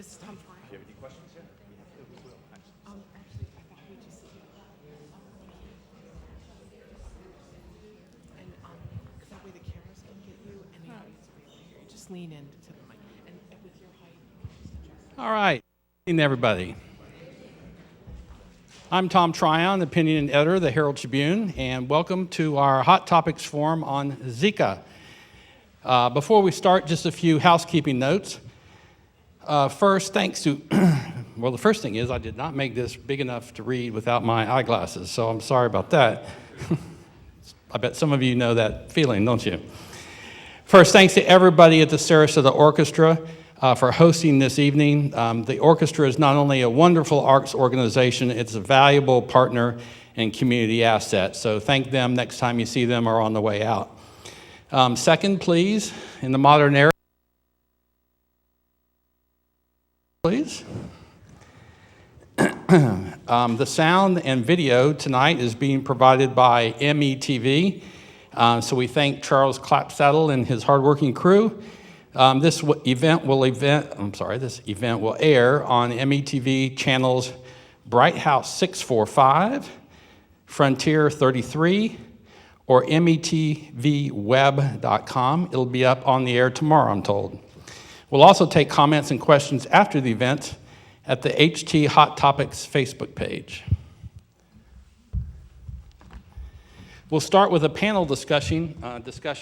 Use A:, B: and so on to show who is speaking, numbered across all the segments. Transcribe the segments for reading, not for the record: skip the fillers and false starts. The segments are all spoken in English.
A: This is Tom Fry.
B: Do you have any questions? Yeah.
A: Actually, I thought we just and that way the cameras can get you, and the audience will be able to hear you. Just lean into the mic, and with your height, just adjust.
C: All right. Good evening, everybody. I'm Tom Tryon, opinion editor of the Herald-Tribute, and welcome to our Hot Topics Forum on Zika. Before we start, just a few housekeeping notes. First, thanks to, well, the first thing is I did not make this big enough to read without my eyeglasses, so I'm sorry about that. I bet some of you know that feeling, don't you? First, thanks to everybody at the Sarasota Orchestra for hosting this evening. The orchestra is not only a wonderful arts organization, it's a valuable partner and community asset, so thank them next time you see them or on the way out. Second, please, in the modern era, please. The sound and video tonight is being provided by METV, so we thank Charles Clapsaddle and his hardworking crew. This event will air on METV channels Bright House 645, Frontier 33, or metvweb.com. It'll be up on the air tomorrow, I'm told. We'll also take comments and questions after the event at the HT Hot Topics Facebook page. We'll start with a panel discussion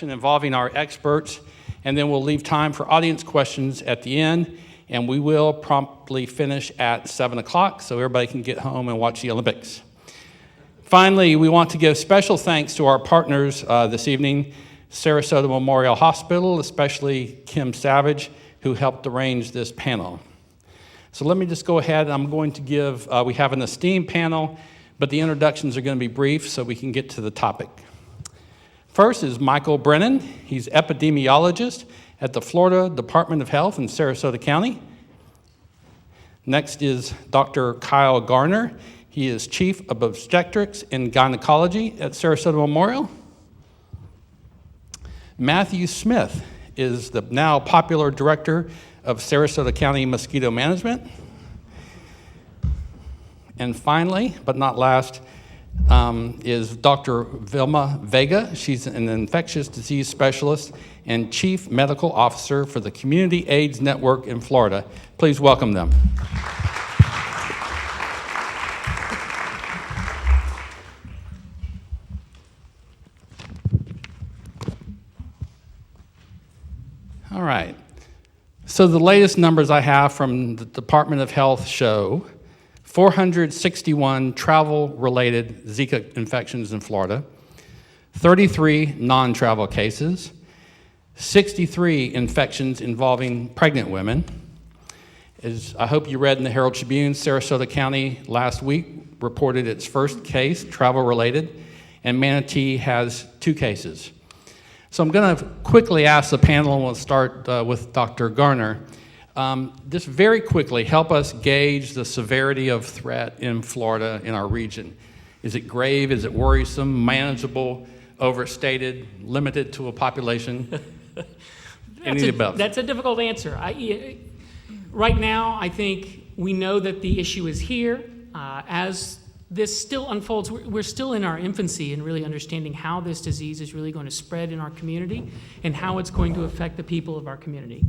C: involving our experts, and then we'll leave time for audience questions at the end, and we will promptly finish at 7 o'clock so everybody can get home and watch the Olympics. Finally, we want to give special thanks to our partners this evening, Sarasota Memorial Hospital, especially Kim Savage, who helped arrange this panel. So let me just go ahead. I'm going to give, we have an esteemed panel, but the introductions are going to be brief so we can get to the topic. First is Michael Brennan. He's epidemiologist at the Florida Department of Health in Sarasota County. Next is Dr. Kyle Garner. He is Chief of Obstetrics and Gynecology at Sarasota Memorial. Matthew Smith is the now popular Director of Sarasota County Mosquito Management. And finally, but not last, is Dr. Vilma Vega. She's an infectious disease specialist and Chief Medical Officer for the Community AIDS Network in Florida. Please welcome them. All right, so the latest numbers I have from the Department of Health show 461 travel-related Zika infections in Florida, 33 non-travel cases, 63 infections involving pregnant women. As I hope you read in the Herald-Tribute, Sarasota County last week reported its first case, travel-related, and Manatee has 2 cases. So I'm going to quickly ask the panel, and we'll start with Dr. Garner. Just very quickly, help us gauge the severity of threat in Florida, in our region. Is it grave? Is it worrisome? Manageable? Overstated? Limited to a population?
D: That's a difficult answer. Right now, I think we know that the issue is here. As this still unfolds, we're still in our infancy in really understanding how this disease is really going to spread in our community and how it's going to affect the people of our community.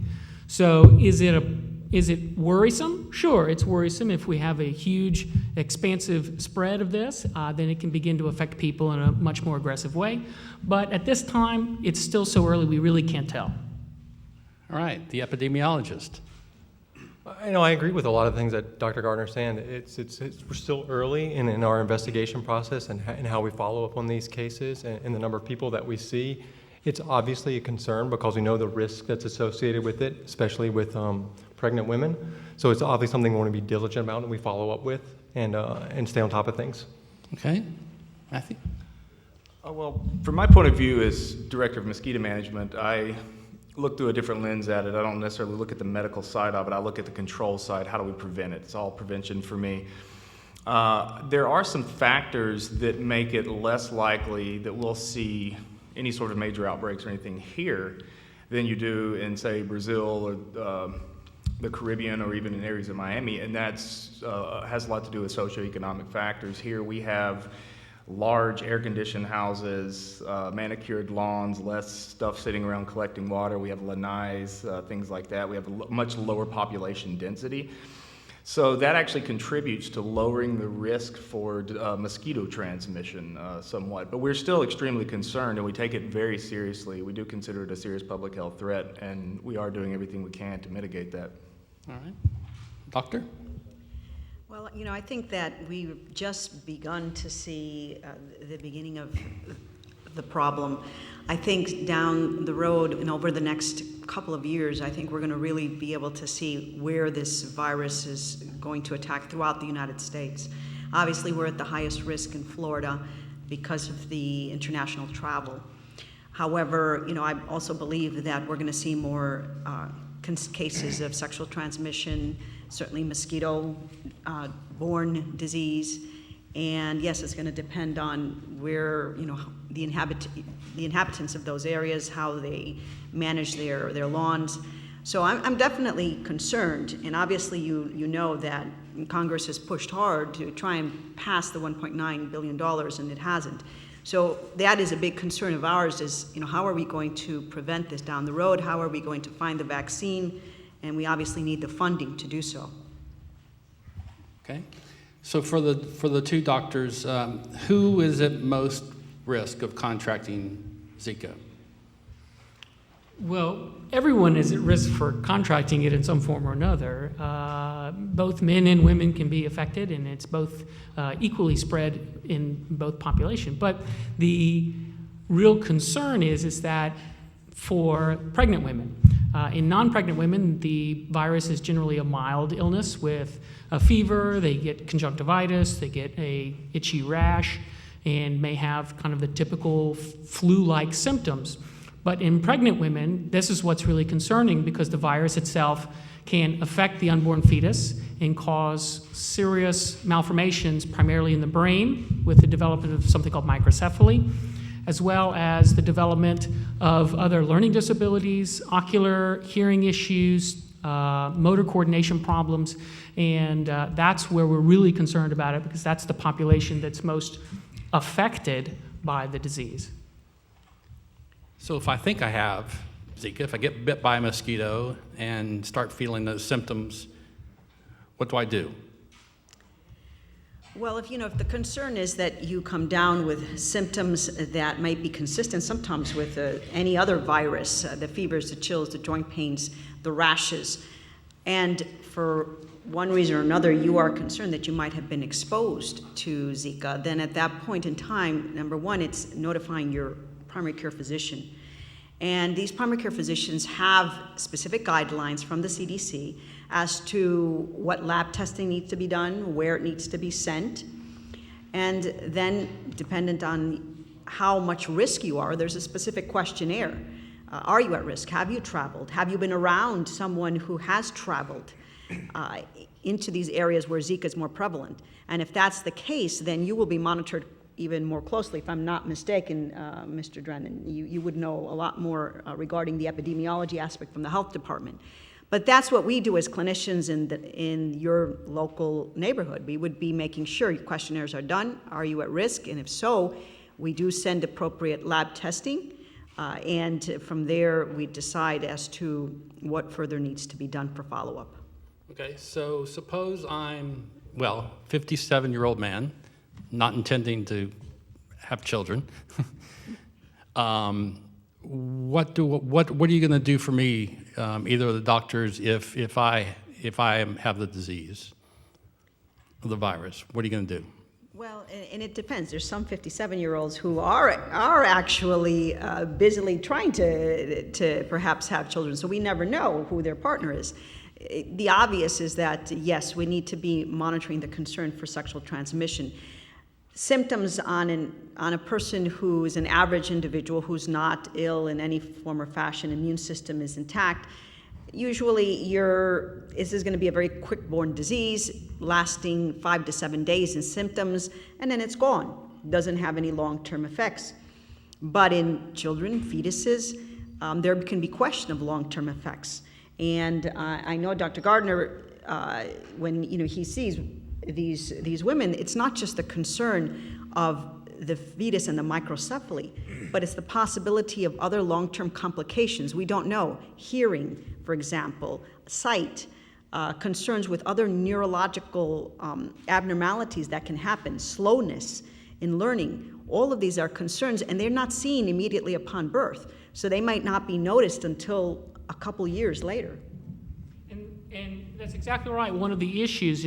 D: So is it worrisome? Sure, it's worrisome. If we have a huge, expansive spread of this, then it can begin to affect people in a much more aggressive way. But at this time, it's still so early, we really can't tell.
C: All right, the epidemiologist.
E: I agree with a lot of things that Dr. Gardner's saying. We're still early in our investigation process and how we follow up on these cases and the number of people that we see. It's obviously a concern because we know the risk that's associated with it, especially with pregnant women. So it's obviously something we want to be diligent about and we follow up with and stay on top of things.
C: Okay, Matthew?
B: Well, from my point of view as Director of Mosquito Management, I look through a different lens at it. I don't necessarily look at the medical side of it. I look at the control side. How do we prevent it? It's all prevention for me. There are some factors that make it less likely that we'll see any sort of major outbreaks or anything here than you do in, say, Brazil or the Caribbean or even in areas of Miami, and that's has a lot to do with socioeconomic factors. Here we have large air-conditioned houses, manicured lawns, less stuff sitting around collecting water. We have lanais, things like that. We have a much lower population density. So that actually contributes to lowering the risk for mosquito transmission somewhat. But we're still extremely concerned, and we take it very seriously. We do consider it a serious public health threat, and we are doing everything we can to mitigate that.
C: All right. Doctor?
F: Well, I think that we've just begun to see the beginning of the problem. I think down the road and over the next couple of years, I think we're going to really be able to see where this virus is going to attack throughout the United States. Obviously, we're at the highest risk in Florida because of the international travel. However, I also believe that we're going to see more cases of sexual transmission, certainly mosquito-borne disease, and yes, it's going to depend on where the inhabitants of those areas, how they manage their lawns. So I'm definitely concerned, and obviously you know that Congress has pushed hard to try and pass the $1.9 billion, and it hasn't. So that is a big concern of ours is, how are we going to prevent this down the road? How are we going to find the vaccine? And we obviously need the funding to do so.
C: Okay. So for the two doctors, who is at most risk of contracting Zika?
D: Well, everyone is at risk for contracting it in some form or another. Both men and women can be affected, and it's both equally spread in both population. But the real concern is that for pregnant women, in non-pregnant women, the virus is generally a mild illness with a fever, they get conjunctivitis, they get a itchy rash, and may have kind of the typical flu-like symptoms. But in pregnant women, this is what's really concerning because the virus itself can affect the unborn fetus and cause serious malformations, primarily in the brain, with the development of something called microcephaly, as well as the development of other learning disabilities, ocular, hearing issues, motor coordination problems, and that's where we're really concerned about it because that's the population that's most affected by the disease.
C: So if I think I have Zika, if I get bit by a mosquito and start feeling those symptoms, what do I do?
F: Well, if the concern is that you come down with symptoms that might be consistent sometimes with any other virus, the fevers, the chills, the joint pains, the rashes, and for one reason or another you are concerned that you might have been exposed to Zika, then at that point in time, number one, it's notifying your primary care physician. And these primary care physicians have specific guidelines from the CDC as to what lab testing needs to be done, where it needs to be sent. And then, dependent on how much risk you are, there's a specific questionnaire. Are you at risk? Have you traveled? Have you been around someone who has traveled into these areas where Zika is more prevalent? And if that's the case, then you will be monitored even more closely. If I'm not mistaken, Mr. Drennan, you would know a lot more regarding the epidemiology aspect from the health department. But that's what we do as clinicians in your local neighborhood. We would be making sure your questionnaires are done. Are you at risk? And if so, we do send appropriate lab testing. And from there, we decide as to what further needs to be done for follow-up.
C: Okay, so suppose I'm, 57-year-old man, not intending to have children. What are you going to do for me, either of the doctors, if I have the disease, the virus? What are you going to do?
F: Well, and it depends. There's some 57-year-olds who are actually busily trying to perhaps have children, so we never know who their partner is. The obvious is that, yes, we need to be monitoring the concern for sexual transmission. Symptoms on a person who is an average individual who's not ill in any form or fashion, immune system is intact, usually this is going to be a very quick-borne disease lasting 5 to 7 days in symptoms, and then it's gone. Doesn't have any long-term effects. But in children, fetuses, there can be question of long-term effects. And I know Dr. Gardner, when he sees these women, it's not just the concern of the fetus and the microcephaly, but it's the possibility of other long-term complications. We don't know. Hearing, for example, sight, concerns with other neurological abnormalities that can happen, slowness in learning. All of these are concerns, and they're not seen immediately upon birth. So they might not be noticed until a couple years later.
D: And that's exactly right. One of the issues,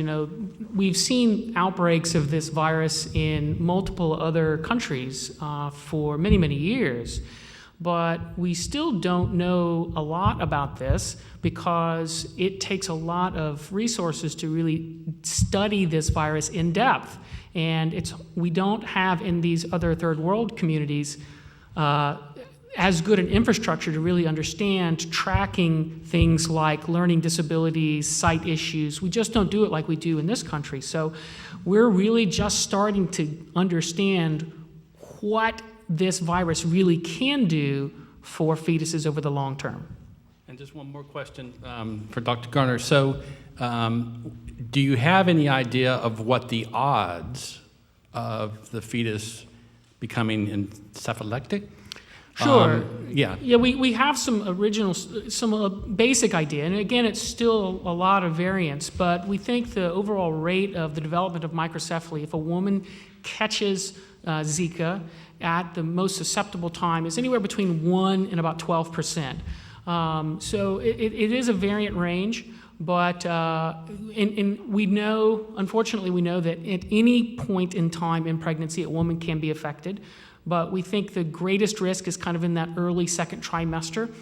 D: we've seen outbreaks of this virus in multiple other countries for many, many years. But we still don't know a lot about this because it takes a lot of resources to really study this virus in depth. And we don't have in these other third world communities as good an infrastructure to really understand tracking things like learning disabilities, sight issues. We just don't do it like we do in this country. So we're really just starting to understand what this virus really can do for fetuses over the long term.
C: And just one more question for Dr. Garner. So do you have any idea of what the odds of the fetus becoming encephalectic?
D: Sure.
C: Yeah.
D: Yeah, we have some basic idea, and again, it's still a lot of variance, but we think the overall rate of the development of microcephaly, if a woman catches Zika at the most susceptible time, is anywhere between 1 and about 12%. So it is a variant range, but and we know, unfortunately, we know that at any point in time in pregnancy, a woman can be affected. But we think the greatest risk is kind of in that early second trimester,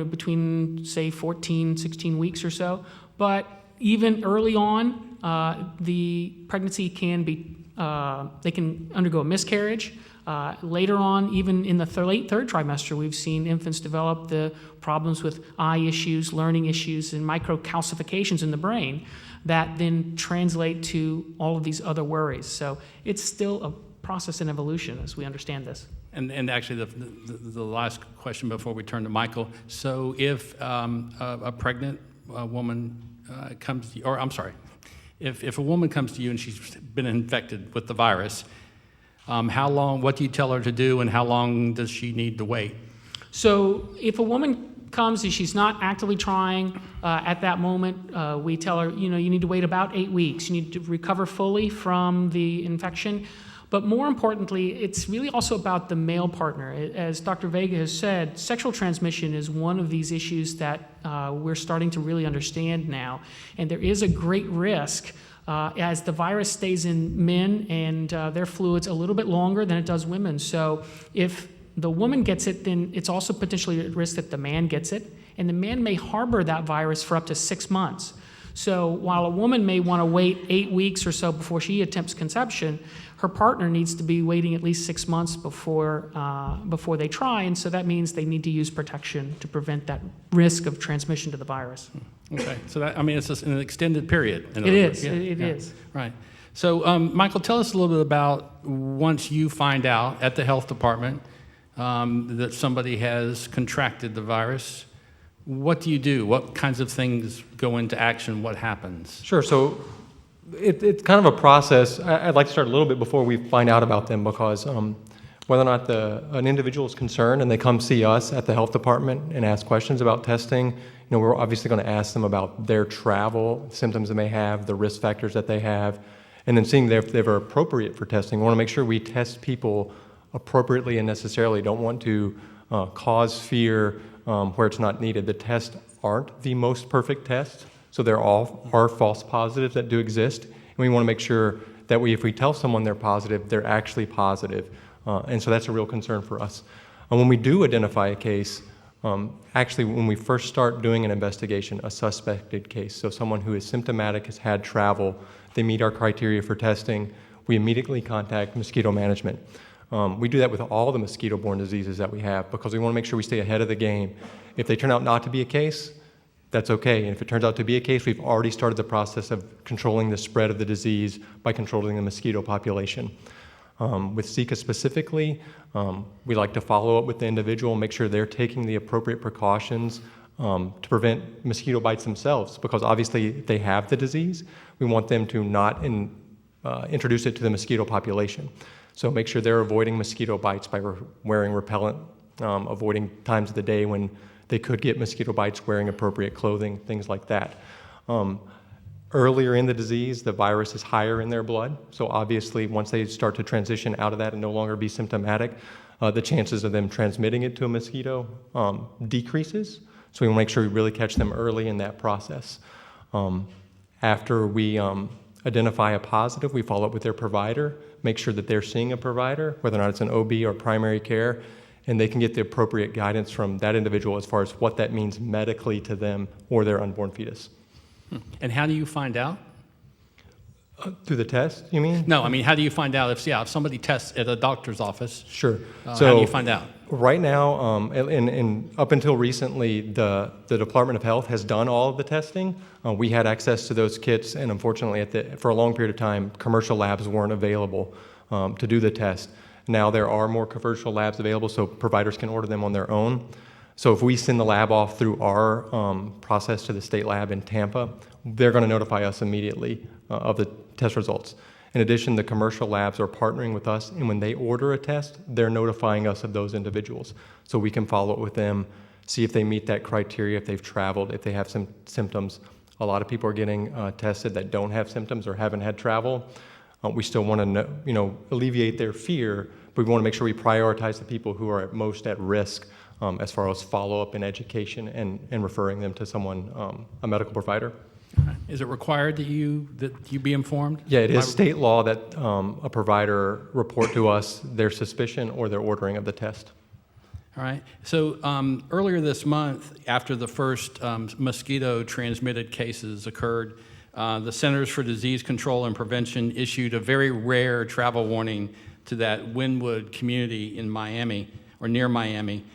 D: between, say, 14, 16 weeks or so. But even early on, the pregnancy can be, they can undergo a miscarriage. Later on, even in the late third trimester, we've seen infants develop the problems with eye issues, learning issues, and microcalcifications in the brain that then translate to all of these other worries. So it's still a process and evolution as we understand this.
C: And actually, the last question before we turn to Michael. So if a pregnant woman comes to you, or I'm sorry, if a woman comes to you and she's been infected with the virus, how long, what do you tell her to do, and how long does she need to wait?
D: So if a woman comes and she's not actively trying at that moment, we tell her, you need to wait about 8 weeks. You need to recover fully from the infection. But more importantly, it's really also about the male partner. As Dr. Vega has said, sexual transmission is one of these issues that we're starting to really understand now. And there is a great risk as the virus stays in men and their fluids a little bit longer than it does women. So if the woman gets it, then it's also potentially at risk that the man gets it. And the man may harbor that virus for up to 6 months. So while a woman may want to wait 8 weeks or so before she attempts conception, her partner needs to be waiting at least 6 months before they try, and so that means they need to use protection to prevent that risk of transmission to the virus.
C: Okay, so it's just an extended period.
D: It is. It is.
C: Right. So, Michael, tell us a little bit about once you find out at the health department that somebody has contracted the virus. What do you do? What kinds of things go into action? What happens?
E: Sure. So it's kind of a process. I'd like to start a little bit before we find out about them, because whether or not an individual is concerned and they come see us at the health department and ask questions about testing, we're obviously going to ask them about their travel, symptoms they may have, the risk factors that they have, and then seeing if they're appropriate for testing. We want to make sure we test people appropriately and necessarily. Don't want to cause fear where it's not needed. The tests aren't the most perfect test, so there are false positives that do exist, and we want to make sure that if we tell someone they're positive, they're actually positive, and so that's a real concern for us. And when we do identify a case, actually when we first start doing an investigation, a suspected case, so someone who is symptomatic, has had travel, they meet our criteria for testing, we immediately contact mosquito management. We do that with all the mosquito-borne diseases that we have because we want to make sure we stay ahead of the game. If they turn out not to be a case, that's okay. And if it turns out to be a case, we've already started the process of controlling the spread of the disease by controlling the mosquito population. With Zika specifically, we like to follow up with the individual, make sure they're taking the appropriate precautions to prevent mosquito bites themselves, because obviously if they have the disease, we want them to not introduce it to the mosquito population. So make sure they're avoiding mosquito bites by wearing repellent, avoiding times of the day when they could get mosquito bites, wearing appropriate clothing, things like that. Earlier in the disease, the virus is higher in their blood. So obviously, once they start to transition out of that and no longer be symptomatic, the chances of them transmitting it to a mosquito decreases. So we want to make sure we really catch them early in that process. After we identify a positive, we follow up with their provider, make sure that they're seeing a provider, whether or not it's an OB or primary care, and they can get the appropriate guidance from that individual as far as what that means medically to them or their unborn fetus.
C: And how do you find out?
E: Through the test, you mean?
C: No, I mean, how do you find out if somebody tests at a doctor's office?
E: Sure.
C: How do you find out?
E: Right now, and up until recently, the Department of Health has done all of the testing. We had access to those kits, and unfortunately, for a long period of time, commercial labs weren't available to do the test. Now there are more commercial labs available, so providers can order them on their own. So if we send the lab off through our process to the state lab in Tampa, they're going to notify us immediately of the test results. In addition, the commercial labs are partnering with us, and when they order a test, they're notifying us of those individuals. So we can follow up with them, see if they meet that criteria, if they've traveled, if they have some symptoms. A lot of people are getting tested that don't have symptoms or haven't had travel. We still want to alleviate their fear, but we want to make sure we prioritize the people who are most at risk as far as follow-up and education and referring them to someone, a medical provider.
C: Is it required that you be informed?
E: Yeah, it is state law that a provider report to us their suspicion or their ordering of the test.
C: All right. So earlier this month, after the first mosquito-transmitted cases occurred, the Centers for Disease Control and Prevention issued a very rare travel warning to that Wynwood community in Miami, or near Miami.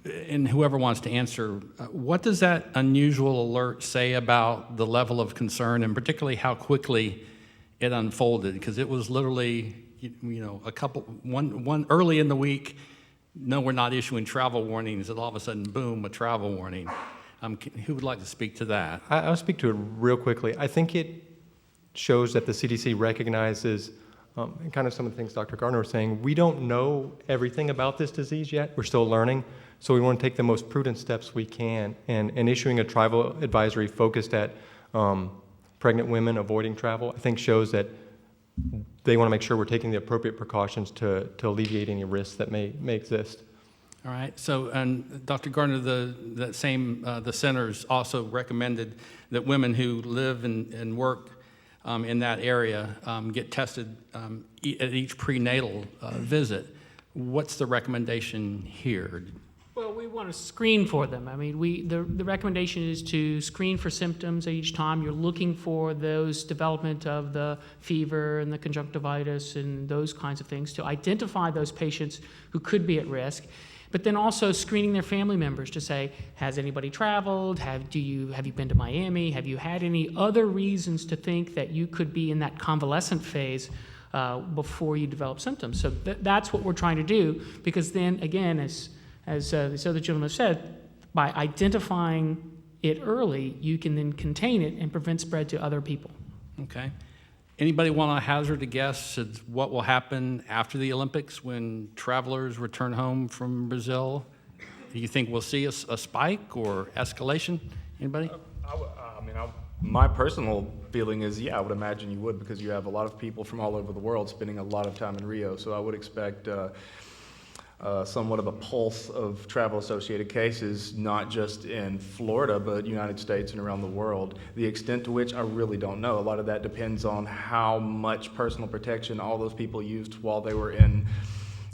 C: And whoever wants to answer, what does that unusual alert say about the level of concern, and particularly how quickly it unfolded? Because it was literally, one early in the week, no, we're not issuing travel warnings, and all of a sudden, boom, a travel warning. Who would like to speak to that?
E: I'll speak to it real quickly. I think it shows that the CDC recognizes and kind of some of the things Dr. Gardner was saying. We don't know everything about this disease yet. We're still learning. So we want to take the most prudent steps we can. And issuing a travel advisory focused at pregnant women avoiding travel, I think shows that they want to make sure we're taking the appropriate precautions to alleviate any risks that may exist.
C: All right. So, and Dr. Gardner, the centers also recommended that women who live and work in that area get tested at each prenatal visit. What's the recommendation here?
D: Well, we want to screen for them. I mean, the recommendation is to screen for symptoms each time you're looking for those development of the fever and the conjunctivitis and those kinds of things, to identify those patients who could be at risk, but then also screening their family members to say, has anybody traveled? Have you been to Miami? Have you had any other reasons to think that you could be in that convalescent phase before you develop symptoms? So that's what we're trying to do, because then, again, as this other gentleman said, by identifying it early, you can then contain it and prevent spread to other people.
C: Okay. Anybody want to hazard a guess at what will happen after the Olympics when travelers return home from Brazil? Do you think we'll see a spike or escalation? Anybody?
B: My personal feeling is, I would imagine you would, because you have a lot of people from all over the world spending a lot of time in Rio. So I would expect somewhat of a pulse of travel-associated cases, not just in Florida, but United States and around the world. The extent to which, I really don't know. A lot of that depends on how much personal protection all those people used while they were in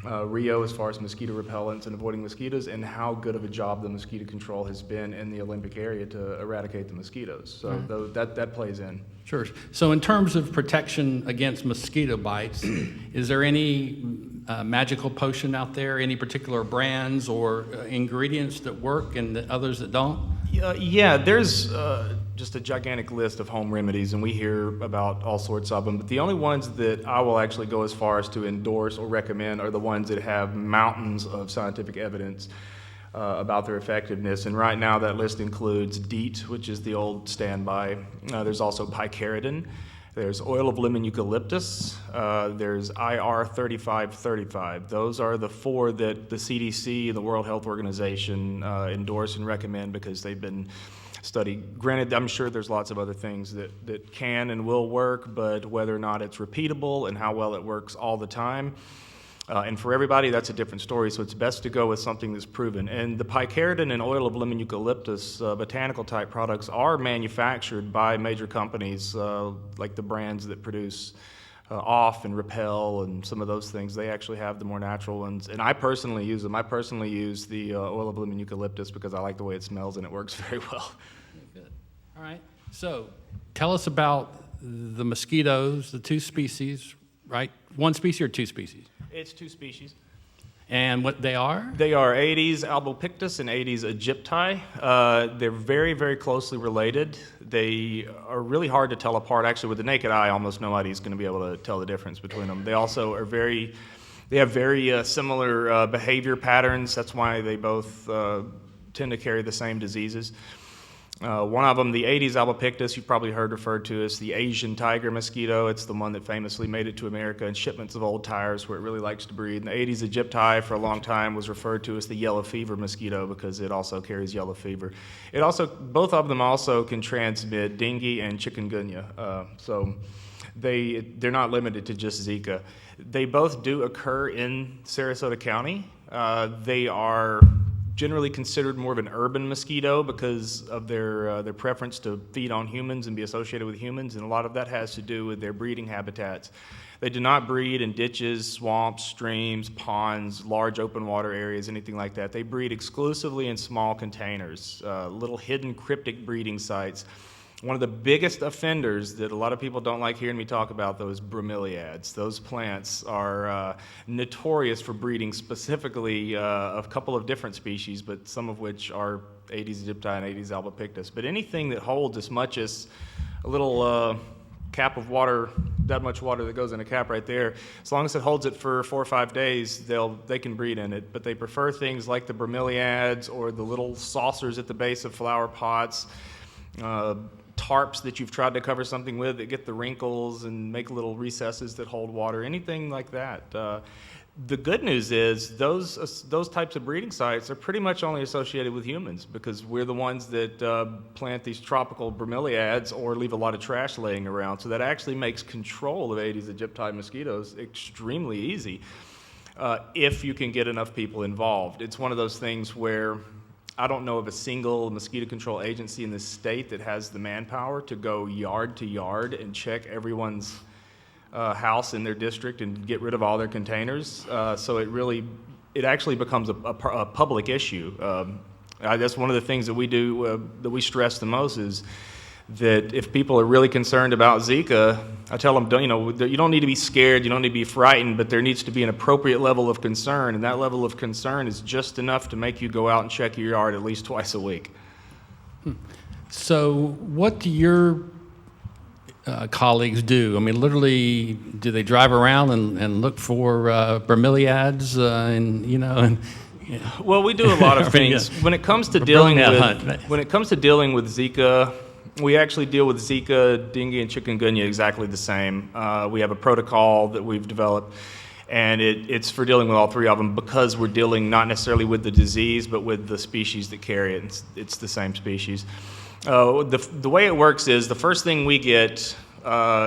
B: Rio as far as mosquito repellents and avoiding mosquitoes, and how good of a job the mosquito control has been in the Olympic area to eradicate the mosquitoes. So that plays in.
C: Sure. So in terms of protection against mosquito bites, is there any magical potion out there, any particular brands or ingredients that work and others that don't?
B: Yeah, there's just a gigantic list of home remedies, and we hear about all sorts of them, but the only ones that I will actually go as far as to endorse or recommend are the ones that have mountains of scientific evidence. about their effectiveness. And right now that list includes DEET, which is the old standby. There's also picaridin. There's oil of lemon eucalyptus. There's IR3535. Those are the 4 that the CDC, the World Health Organization, endorse and recommend because they've been studied. Granted, I'm sure there's lots of other things that can and will work, but whether or not it's repeatable and how well it works all the time, and for everybody, that's a different story, so it's best to go with something that's proven. And the picaridin and oil of lemon eucalyptus botanical-type products are manufactured by major companies, like the brands that produce Off and Repel and some of those things. They actually have the more natural ones, and I personally use them. I personally use the oil of lemon eucalyptus because I like the way it smells and it works very well.
C: Good. All right. So tell us about the mosquitoes, the 2 species, right? 1 species or 2 species?
B: It's 2 species.
C: And what they are?
B: They are Aedes albopictus and Aedes aegypti. They're very, very closely related. They are really hard to tell apart. Actually, with the naked eye, almost nobody's going to be able to tell the difference between them. They also are they have very similar behavior patterns. That's why they both tend to carry the same diseases. One of them, the Aedes albopictus, you've probably heard referred to as the Asian tiger mosquito. It's the one that famously made it to America in shipments of old tires where it really likes to breed. And the Aedes aegypti for a long time was referred to as the yellow fever mosquito because it also carries yellow fever. Both of them also can transmit dengue and chikungunya. So they're not limited to just Zika. They both do occur in Sarasota County. They are generally considered more of an urban mosquito because of their preference to feed on humans and be associated with humans, and a lot of that has to do with their breeding habitats. They do not breed in ditches, swamps, streams, ponds, large open water areas, anything like that. They breed exclusively in small containers, little hidden cryptic breeding sites. One of the biggest offenders that a lot of people don't like hearing me talk about, those bromeliads. Those plants are notorious for breeding specifically a couple of different species, but some of which are Aedes aegypti and Aedes albopictus. But anything that holds as much as a little cap of water, that much water that goes in a cap right there, as long as it holds it for 4 or 5 days, they can breed in it. But they prefer things like the bromeliads or the little saucers at the base of flower pots, tarps that you've tried to cover something with that get the wrinkles and make little recesses that hold water, anything like that. The good news is those types of breeding sites are pretty much only associated with humans because we're the ones that plant these tropical bromeliads or leave a lot of trash laying around. So that actually makes control of Aedes aegypti mosquitoes extremely easy if you can get enough people involved. It's one of those things where I don't know of a single mosquito control agency in this state that has the manpower to go yard to yard and check everyone's house in their district and get rid of all their containers. So it actually becomes a public issue. That's one of the things that we do, that we stress the most is that if people are really concerned about Zika, I tell them, you don't need to be scared, you don't need to be frightened, but there needs to be an appropriate level of concern, and that level of concern is just enough to make you go out and check your yard at least twice a week.
C: So what do your colleagues do? I mean, literally, do they drive around and look for bromeliads
B: Well, we do a lot of things. When it comes to dealing with Zika, we actually deal with Zika, dengue, and chikungunya exactly the same. We have a protocol that we've developed, and it's for dealing with all 3 of them because we're dealing not necessarily with the disease, but with the species that carry it. It's the same species. The way it works is the first thing we get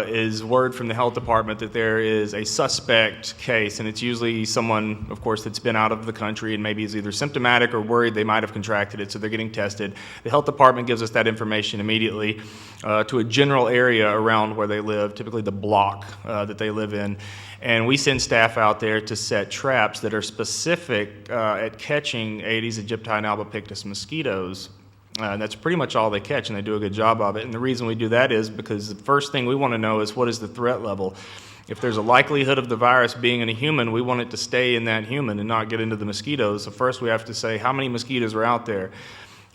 B: is word from the health department that there is a suspect case, and it's usually someone, of course, that's been out of the country and maybe is either symptomatic or worried they might have contracted it, so they're getting tested. The health department gives us that information immediately to a general area around where they live, typically the block that they live in, and we send staff out there to set traps that are specific at catching Aedes aegypti and albopictus mosquitoes. And that's pretty much all they catch, and they do a good job of it. And the reason we do that is because the first thing we want to know is what is the threat level. If there's a likelihood of the virus being in a human, we want it to stay in that human and not get into the mosquitoes. So first we have to say how many mosquitoes are out there.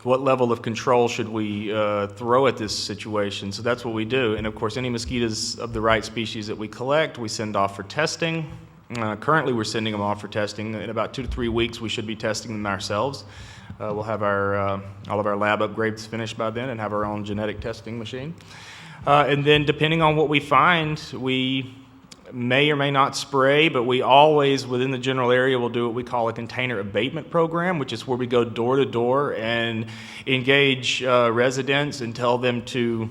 B: What level of control should we throw at this situation? So that's what we do. And of course, any mosquitoes of the right species that we collect, we send off for testing. Currently, we're sending them off for testing. In about 2 to 3 weeks, we should be testing them ourselves. We'll have all of our lab upgrades finished by then and have our own genetic testing machine. And then depending on what we find, we may or may not spray, but we always, within the general area, will do what we call a container abatement program, which is where we go door to door and engage residents and tell them to,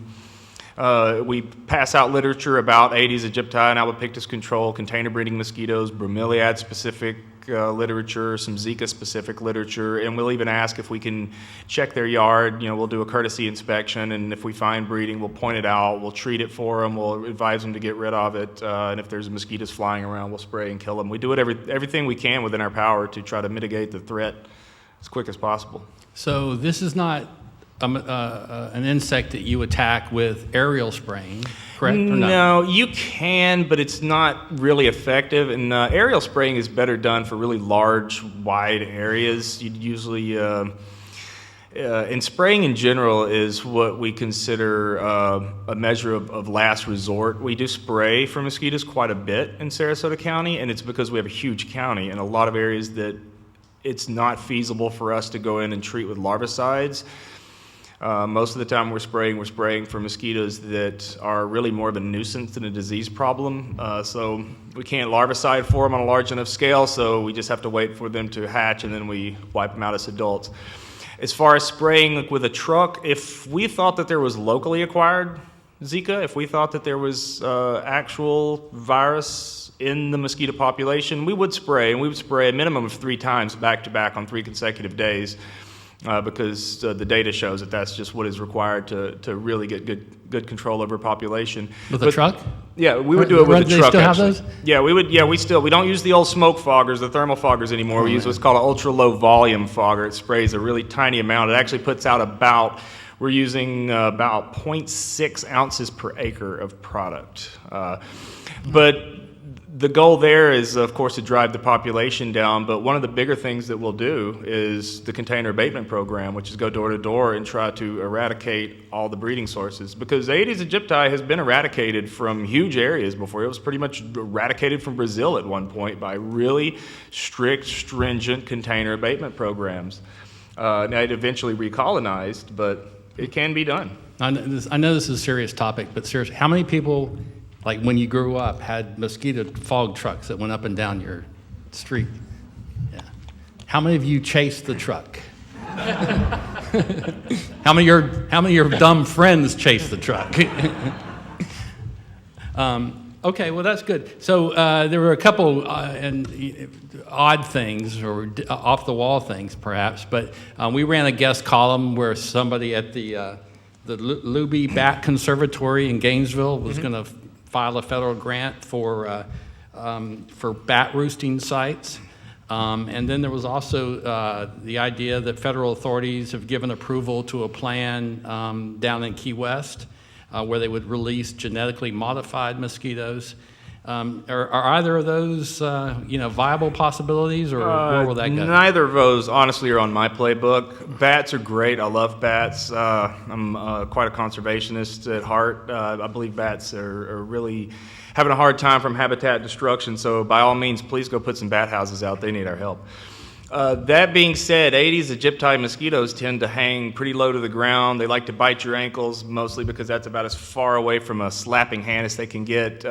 B: we pass out literature about Aedes aegypti and albopictus control, container breeding mosquitoes, bromeliad-specific literature, some Zika-specific literature, and we'll even ask if we can check their yard. We'll do a courtesy inspection, and if we find breeding, we'll point it out, we'll treat it for them, we'll advise them to get rid of it, and if there's mosquitoes flying around, we'll spray and kill them. We do everything we can within our power to try to mitigate the threat as quick as possible.
C: So this is not an insect that you attack with aerial spraying, correct? Or
B: No, you can, but it's not really effective. And aerial spraying is better done for really large, wide areas. You'd usually, and spraying in general is what we consider a measure of last resort. We do spray for mosquitoes quite a bit in Sarasota County, and it's because we have a huge county and a lot of areas that it's not feasible for us to go in and treat with larvicides. Most of the time we're spraying for mosquitoes that are really more of a nuisance than a disease problem. So we can't larvicide for them on a large enough scale, so we just have to wait for them to hatch and then we wipe them out as adults. As far as spraying with a truck, if we thought that there was locally acquired Zika, if we thought that there was actual virus in the mosquito population, we would spray, and we would spray a minimum of 3 times back to back on 3 consecutive days. Because the data shows that that's just what is required to really get good control over population.
C: With a truck?
B: Yeah, we would do it with a
C: Do they
B: truck.
C: still have
B: actually.
C: those?
B: Yeah, we would. Yeah, we don't use the old smoke foggers, the thermal foggers anymore. We use what's called an ultra low volume fogger. It sprays a really tiny amount. It actually puts out we're using about 0.6 ounces per acre of product. But the goal there is, of course, to drive the population down, but one of the bigger things that we'll do is the container abatement program, which is go door to door and try to eradicate all the breeding sources. Because Aedes aegypti has been eradicated from huge areas before. It was pretty much eradicated from Brazil at one point by really strict, stringent container abatement programs. Now, it eventually recolonized, but it can be done.
C: I know this is a serious topic, but seriously, how many people, like when you grew up, had mosquito fog trucks that went up and down your street? Yeah. How many of you chased the truck? How many of your dumb friends chased the truck? Okay, well that's good. So there were a couple odd things or off the wall things, perhaps. But we ran a guest column where somebody at the Luby Bat Conservatory in Gainesville was going to file a federal grant for bat roosting sites. And then there was also the idea that federal authorities have given approval to a plan down in Key West where they would release genetically modified mosquitoes. Are either of those viable possibilities, or where will that go?
B: Neither of those, honestly, are on my playbook. Bats are great. I love bats. I'm quite a conservationist at heart. I believe bats are really having a hard time from habitat destruction, so by all means, please go put some bat houses out. They need our help. That being said, Aedes aegypti mosquitoes tend to hang pretty low to the ground. They like to bite your ankles, mostly because that's about as far away from a slapping hand as they can get.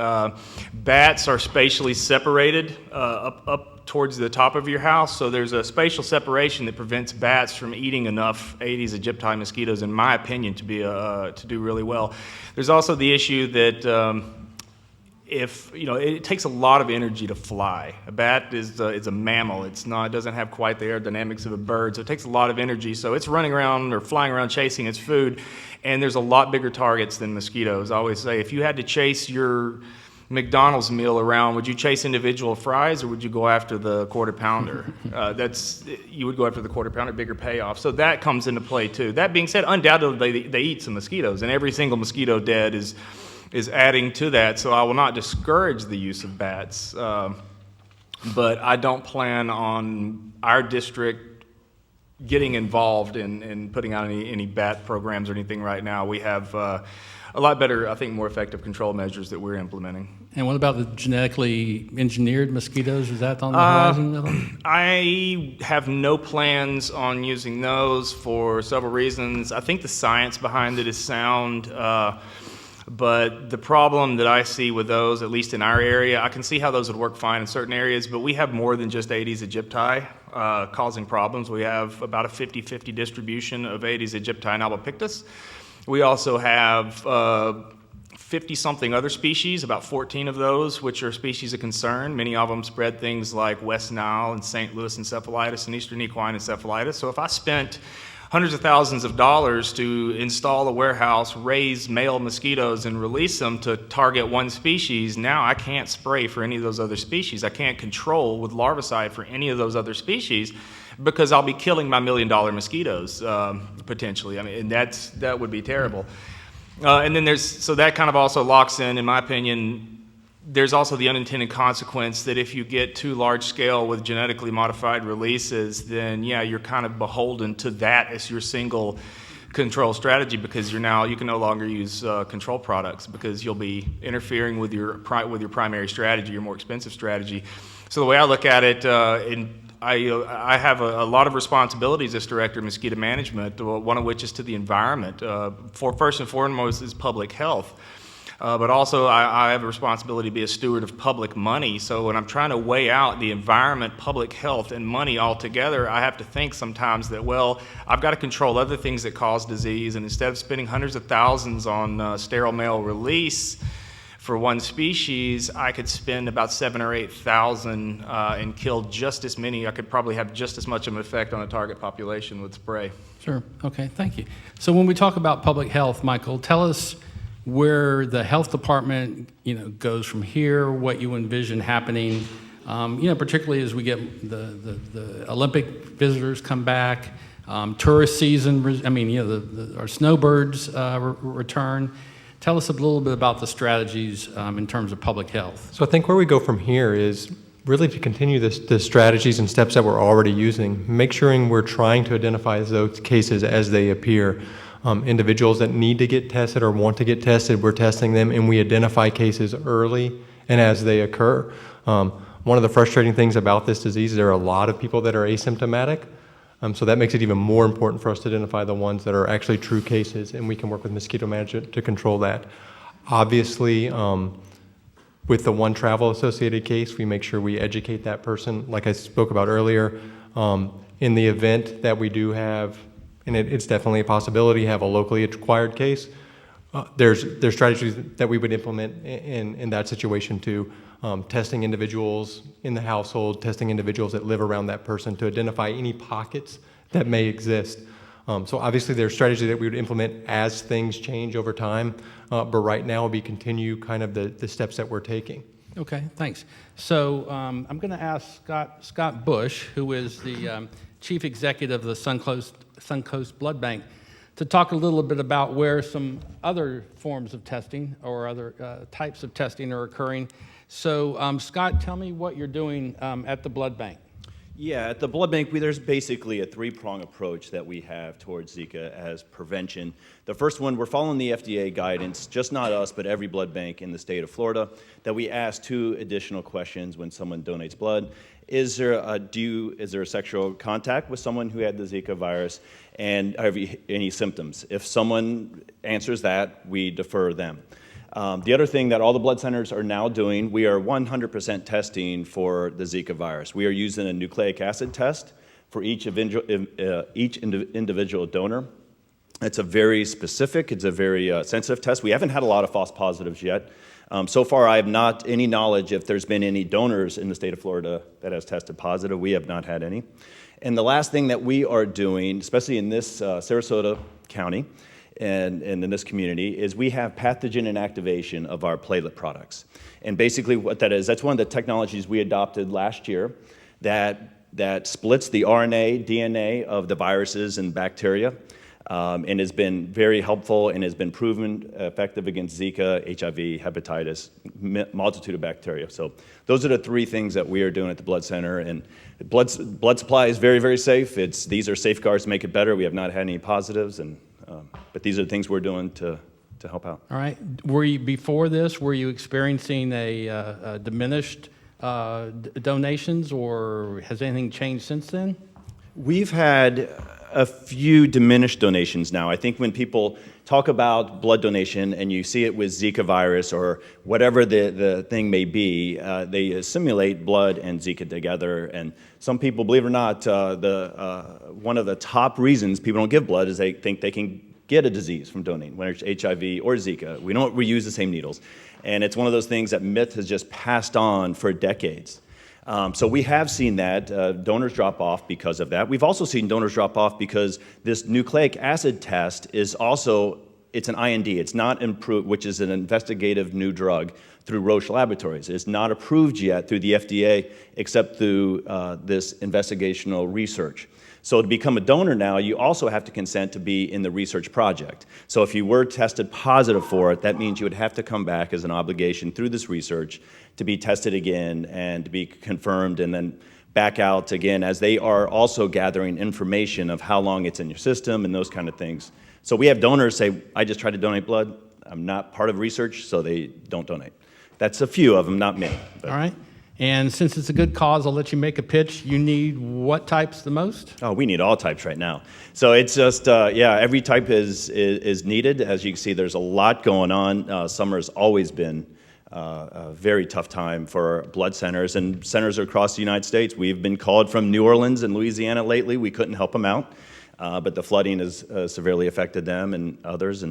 B: Bats are spatially separated up towards the top of your house, so there's a spatial separation that prevents bats from eating enough Aedes aegypti mosquitoes, in my opinion, to do really well. There's also the issue that it takes a lot of energy to fly. A bat is a mammal. It doesn't have quite the aerodynamics of a bird, so it takes a lot of energy. So it's running around or flying around chasing its food, and there's a lot bigger targets than mosquitoes. I always say, if you had to chase your McDonald's meal around, would you chase individual fries or would you go after the quarter pounder? You would go after the quarter pounder, bigger payoff. So that comes into play too. That being said, undoubtedly they eat some mosquitoes, and every single mosquito dead is adding to that, so I will not discourage the use of bats, but I don't plan on our district getting involved in putting out any bat programs or anything right now. We have a lot better, I think, more effective control measures that we're implementing.
C: And what about the genetically engineered mosquitoes? Is that on the horizon at all?
B: I have no plans on using those for several reasons. I think the science behind it is sound, but the problem that I see with those, at least in our area, I can see how those would work fine in certain areas, but we have more than just Aedes aegypti causing problems. We have about a 50-50 distribution of Aedes aegypti and albopictus. We also have 50-something other species, about 14 of those, which are species of concern. Many of them spread things like West Nile and St. Louis encephalitis and Eastern equine encephalitis. So if I spent hundreds of thousands of dollars to install a warehouse, raise male mosquitoes, and release them to target one species, now I can't spray for any of those other species. I can't control with larvicide for any of those other species because I'll be killing my $1 million mosquitoes, potentially. I mean, and that would be terrible. And then so that kind of also locks in my opinion, there's also the unintended consequence that if you get too large scale with genetically modified releases, then yeah, you're kind of beholden to that as your single control strategy, because you can no longer use control products because you'll be interfering with your primary strategy, your more expensive strategy. So the way I look at it, I have a lot of responsibilities as Director of Mosquito Management, one of which is to the environment. First and foremost is public health. But also I have a responsibility to be a steward of public money. So when I'm trying to weigh out the environment, public health, and money all together, I have to think sometimes that, well, I've got to control other things that cause disease, and instead of spending hundreds of thousands on sterile male release for one species, I could spend about 7,000 or 8,000 and kill just as many. I could probably have just as much of an effect on a target population with spray.
C: Sure. Okay. Thank you. So when we talk about public health, Michael, tell us where the health department, goes from here, what you envision happening, particularly as we get the Olympic visitors come back, tourist season, our snowbirds return. Tell us a little bit about the strategies in terms of public health.
E: So I think where we go from here is really to continue the strategies and steps that we're already using, make sure we're trying to identify those cases as they appear. Individuals that need to get tested or want to get tested, we're testing them, and we identify cases early and as they occur. One of the frustrating things about this disease is there are a lot of people that are asymptomatic, so that makes it even more important for us to identify the ones that are actually true cases, and we can work with mosquito management to control that. Obviously, with the one travel associated case, we make sure we educate that person, like I spoke about earlier. In the event that we do have, and it's definitely a possibility, have a locally acquired case, there's strategies that we would implement in that situation too. Testing individuals in the household, testing individuals that live around that person to identify any pockets that may exist. So obviously there's strategies that we would implement as things change over time, but right now we continue kind of the steps that we're taking.
C: Okay, thanks. So I'm going to ask Scott Bush, who is the Chief Executive of the Suncoast Blood Bank, to talk a little bit about where some other forms of testing or other types of testing are occurring. So Scott, tell me what you're doing at the blood bank.
G: Yeah, at the blood bank, there's basically a three-prong approach that we have towards Zika as prevention. The first one, we're following the FDA guidance, just not us, but every blood bank in the state of Florida, that we ask 2 additional questions when someone donates blood. Is there a sexual contact with someone who had the Zika virus, and have you any symptoms? If someone answers that, we defer them. The other thing that all the blood centers are now doing, we are 100% testing for the Zika virus. We are using a nucleic acid test for each individual donor. It's a very specific, it's a very sensitive test. We haven't had a lot of false positives yet. So far, I have not any knowledge if there's been any donors in the state of Florida that has tested positive. We have not had any. And the last thing that we are doing, especially in this Sarasota County, and in this community, is we have pathogen inactivation of our platelet products. And basically what that is, that's one of the technologies we adopted last year that splits the RNA, DNA of the viruses and bacteria. and has been very helpful and has been proven effective against Zika, HIV, hepatitis, multitude of bacteria. So those are the three things that we are doing at the Blood Center. And blood supply is very, very safe. These are safeguards to make it better. We have not had any positives, but these are the things we're doing to help out.
C: All right. Before this, were you experiencing a diminished donations, or has anything changed since then?
G: We've had a few diminished donations now. I think when people talk about blood donation and you see it with Zika virus or whatever the thing may be, they assimilate blood and Zika together. And some people, believe it or not, one of the top reasons people don't give blood is they think they can get a disease from donating, whether it's HIV or Zika. We don't reuse the same needles. And it's one of those things that myth has just passed on for decades. So we have seen that donors drop off because of that. We've also seen donors drop off because this nucleic acid test is also, it's an IND. It's not approved, which is an investigative new drug through Roche Laboratories. It's not approved yet through the FDA except through this investigational research. So to become a donor now, you also have to consent to be in the research project. So if you were tested positive for it, that means you would have to come back as an obligation through this research to be tested again and to be confirmed and then back out again, as they are also gathering information of how long it's in your system and those kind of things. So we have donors say, I just tried to donate blood. I'm not part of research, so they don't donate. That's a few of them, not many. But.
C: All right. And since it's a good cause, I'll let you make a pitch. You need what types the most?
G: Oh, we need all types right now. So it's just, every type is needed. As you can see, there's a lot going on. Summer has always been a very tough time for blood centers and centers across the United States. We've been called from New Orleans and Louisiana lately. We couldn't help them out, but the flooding has severely affected them and others.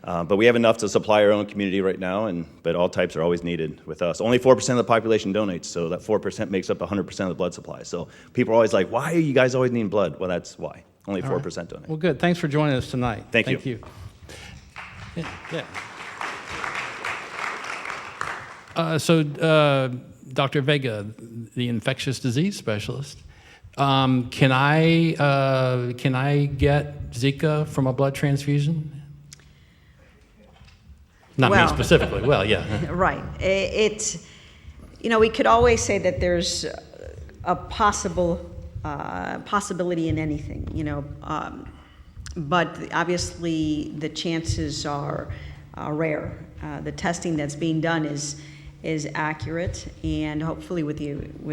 G: But we have enough to supply our own community right now, but all types are always needed with us. Only 4% of the population donates, so that 4% makes up 100% of the blood supply. So people are always like, why are you guys always needing blood? Well, that's why. Only 4% donate.
C: Well, good. Thanks for joining us tonight.
G: Thank you.
C: Thank you. Dr. Vega, the infectious disease specialist, can I get Zika from a blood transfusion? Not me specifically. Well, yeah.
F: Right. We could always say that there's a possibility in anything, but obviously the chances are rare. The testing that's being done is accurate, and hopefully with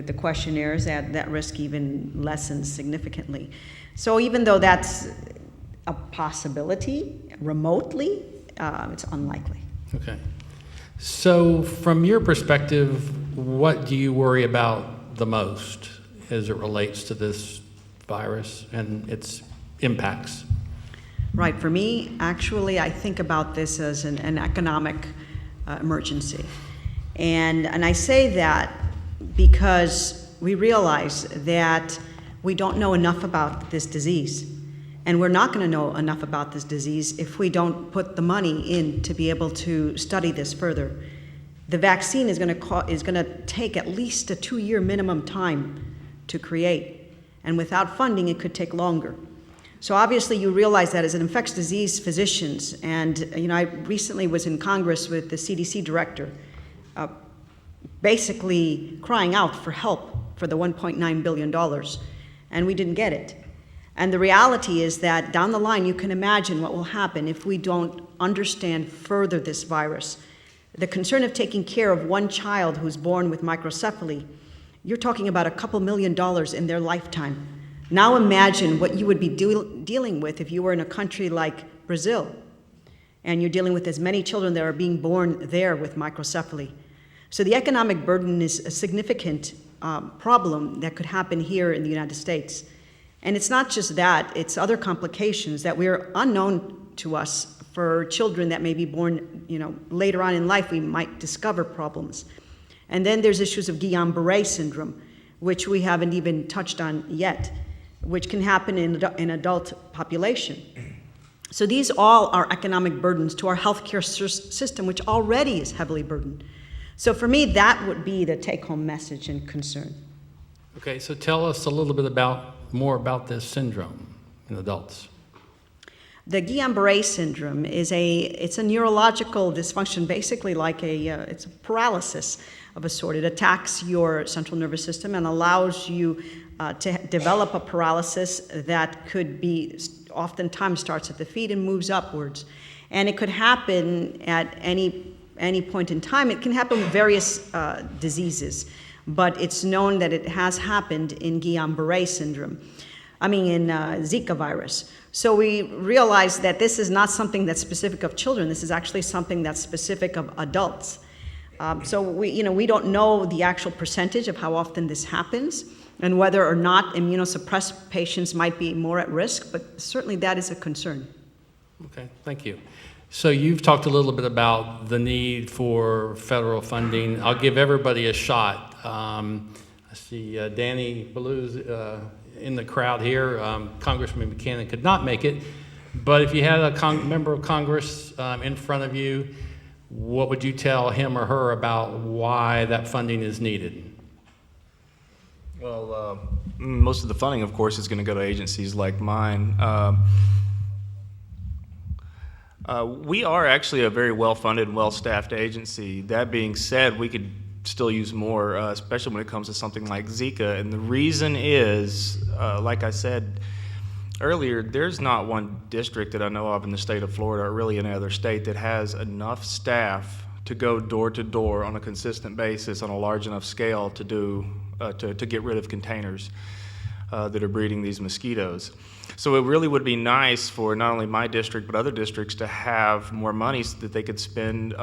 F: the questionnaires that risk even lessens significantly. So even though that's a possibility remotely, it's unlikely.
C: Okay. So from your perspective, what do you worry about the most as it relates to this virus and its impacts?
F: Right. For me, actually, I think about this as an economic emergency. And I say that because we realize that we don't know enough about this disease. And we're not going to know enough about this disease if we don't put the money in to be able to study this further. The vaccine is going to take at least a 2-year minimum time to create. And without funding, it could take longer. So obviously you realize that as an infectious disease physicians, and I recently was in Congress with the CDC director, basically crying out for help for the $1.9 billion, and we didn't get it. And the reality is that down the line, you can imagine what will happen if we don't understand further this virus. The concern of taking care of one child who's born with microcephaly, you're talking about a couple $1 million in their lifetime. Now imagine what you would be dealing with if you were in a country like Brazil, and you're dealing with as many children that are being born there with microcephaly. So the economic burden is a significant problem that could happen here in the United States. And it's not just that, it's other complications that we're unknown to us. For children that may be born, later on in life, we might discover problems. And then there's issues of Guillain-Barré syndrome, which we haven't even touched on yet, which can happen in adult population. So these all are economic burdens to our healthcare system, which already is heavily burdened. So for me, that would be the take-home message and concern.
C: Okay, so tell us a little bit more about this syndrome in adults.
F: The Guillain-Barré syndrome it's a neurological dysfunction, basically like it's a paralysis of a sort. It attacks your central nervous system and allows you to develop a paralysis that could be, oftentimes starts at the feet and moves upwards. And it could happen at any point in time. It can happen with various diseases, but it's known that it has happened in Guillain-Barré syndrome. In Zika virus. So we realized that this is not something that's specific of children. This is actually something that's specific of adults. So we don't know the actual percentage of how often this happens and whether or not immunosuppressed patients might be more at risk, but certainly that is a concern.
C: Okay, thank you. So you've talked a little bit about the need for federal funding. I'll give everybody a shot. I see Danny Ballew's in the crowd here. Congressman Buchanan could not make it, but if you had a member of Congress in front of you, what would you tell him or her about why that funding is needed?
B: Well, most of the funding, of course, is going to go to agencies like mine. We are actually a very well-funded and well-staffed agency. That being said, we could still use more, especially when it comes to something like Zika. And the reason is, like I said earlier, there's not one district that I know of in the state of Florida or really any other state that has enough staff to go door to door on a consistent basis on a large enough scale to do to get rid of containers that are breeding these mosquitoes. So it really would be nice for not only my district but other districts to have more money so that they could spend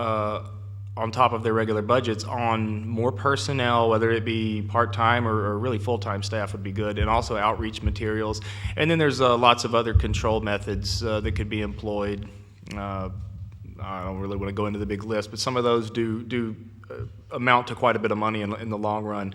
B: on top of their regular budgets on more personnel, whether it be part-time or really full-time staff would be good, and also outreach materials. And then there's lots of other control methods that could be employed. I don't really want to go into the big list, but some of those do amount to quite a bit of money in the long run.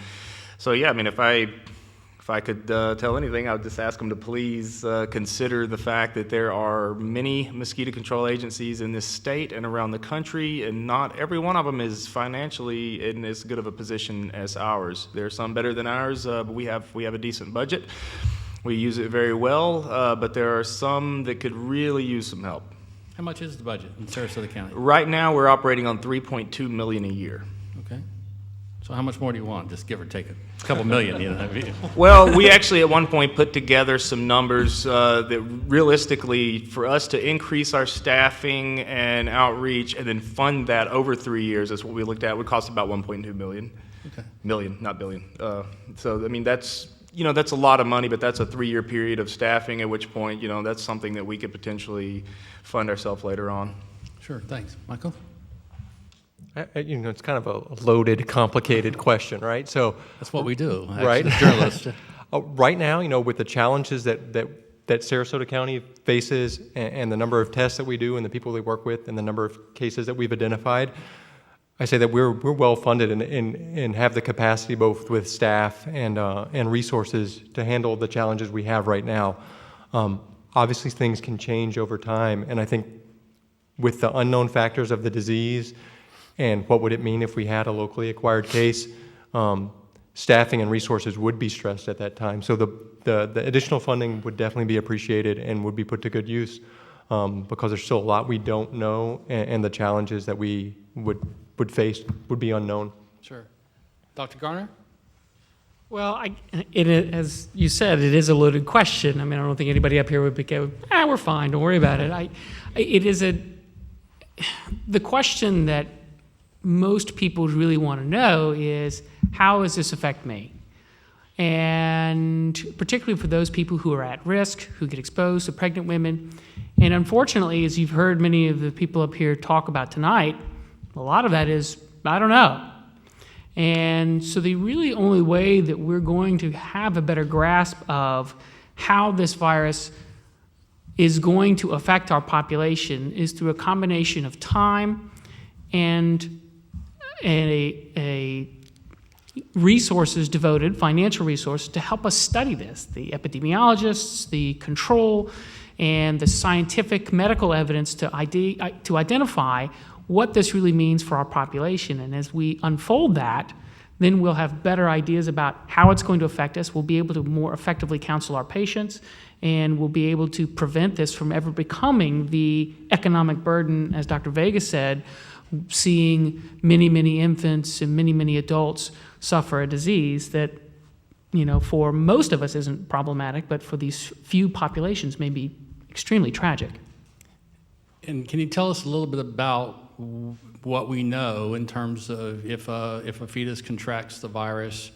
B: So yeah, if I could tell anything, I would just ask them to please consider the fact that there are many mosquito control agencies in this state and around the country, and not every one of them is financially in as good of a position as ours. There are some better than ours, but we have a decent budget. We use it very well, but there are some that could really use some help.
C: How much is the budget in Sarasota County?
B: Right now, we're operating on $3.2 million a year.
C: Okay. So how much more do you want? Just give or take a couple million, you know?
B: Well, we actually at one point put together some numbers that realistically, for us to increase our staffing and outreach and then fund that over 3 years, that's what we looked at, would cost about $1.2 million.
C: Okay.
B: Million, not billion. So, I mean, that's a lot of money, but that's a 3-year period of staffing, at which point, that's something that we could potentially fund ourselves later on.
C: Sure, thanks. Michael?
E: It's kind of a loaded, complicated question, right? So
C: That's what we do, actually,
E: right?
C: as journalists.
E: Right now, with the challenges that Sarasota County faces and the number of tests that we do and the people we work with and the number of cases that we've identified, I say that we're well funded and have the capacity both with staff and resources to handle the challenges we have right now. Obviously, things can change over time, and I think with the unknown factors of the disease and what would it mean if we had a locally acquired case, staffing and resources would be stressed at that time. So the additional funding would definitely be appreciated and would be put to good use because there's still a lot we don't know, and the challenges that we would face would be unknown.
C: Sure. Dr. Garner?
D: Well, as you said, it is a loaded question. I mean, I don't think anybody up here would go, we're fine, don't worry about it. The question that most people really want to know is, how does this affect me? And particularly for those people who are at risk, who get exposed, to pregnant women. And unfortunately, as you've heard many of the people up here talk about tonight, a lot of that is, I don't know. And so the really only way that we're going to have a better grasp of how this virus is going to affect our population is through a combination of time and a resources devoted, financial resources, to help us study this. The epidemiologists, the control, and the scientific medical evidence to identify what this really means for our population. And as we unfold that, then we'll have better ideas about how it's going to affect us. We'll be able to more effectively counsel our patients, and we'll be able to prevent this from ever becoming the economic burden, as Dr. Vega said, seeing many, many infants and many, many adults suffer a disease that, for most of us isn't problematic, but for these few populations may be extremely tragic.
C: And can you tell us a little bit about what we know in terms of if a fetus contracts the virus,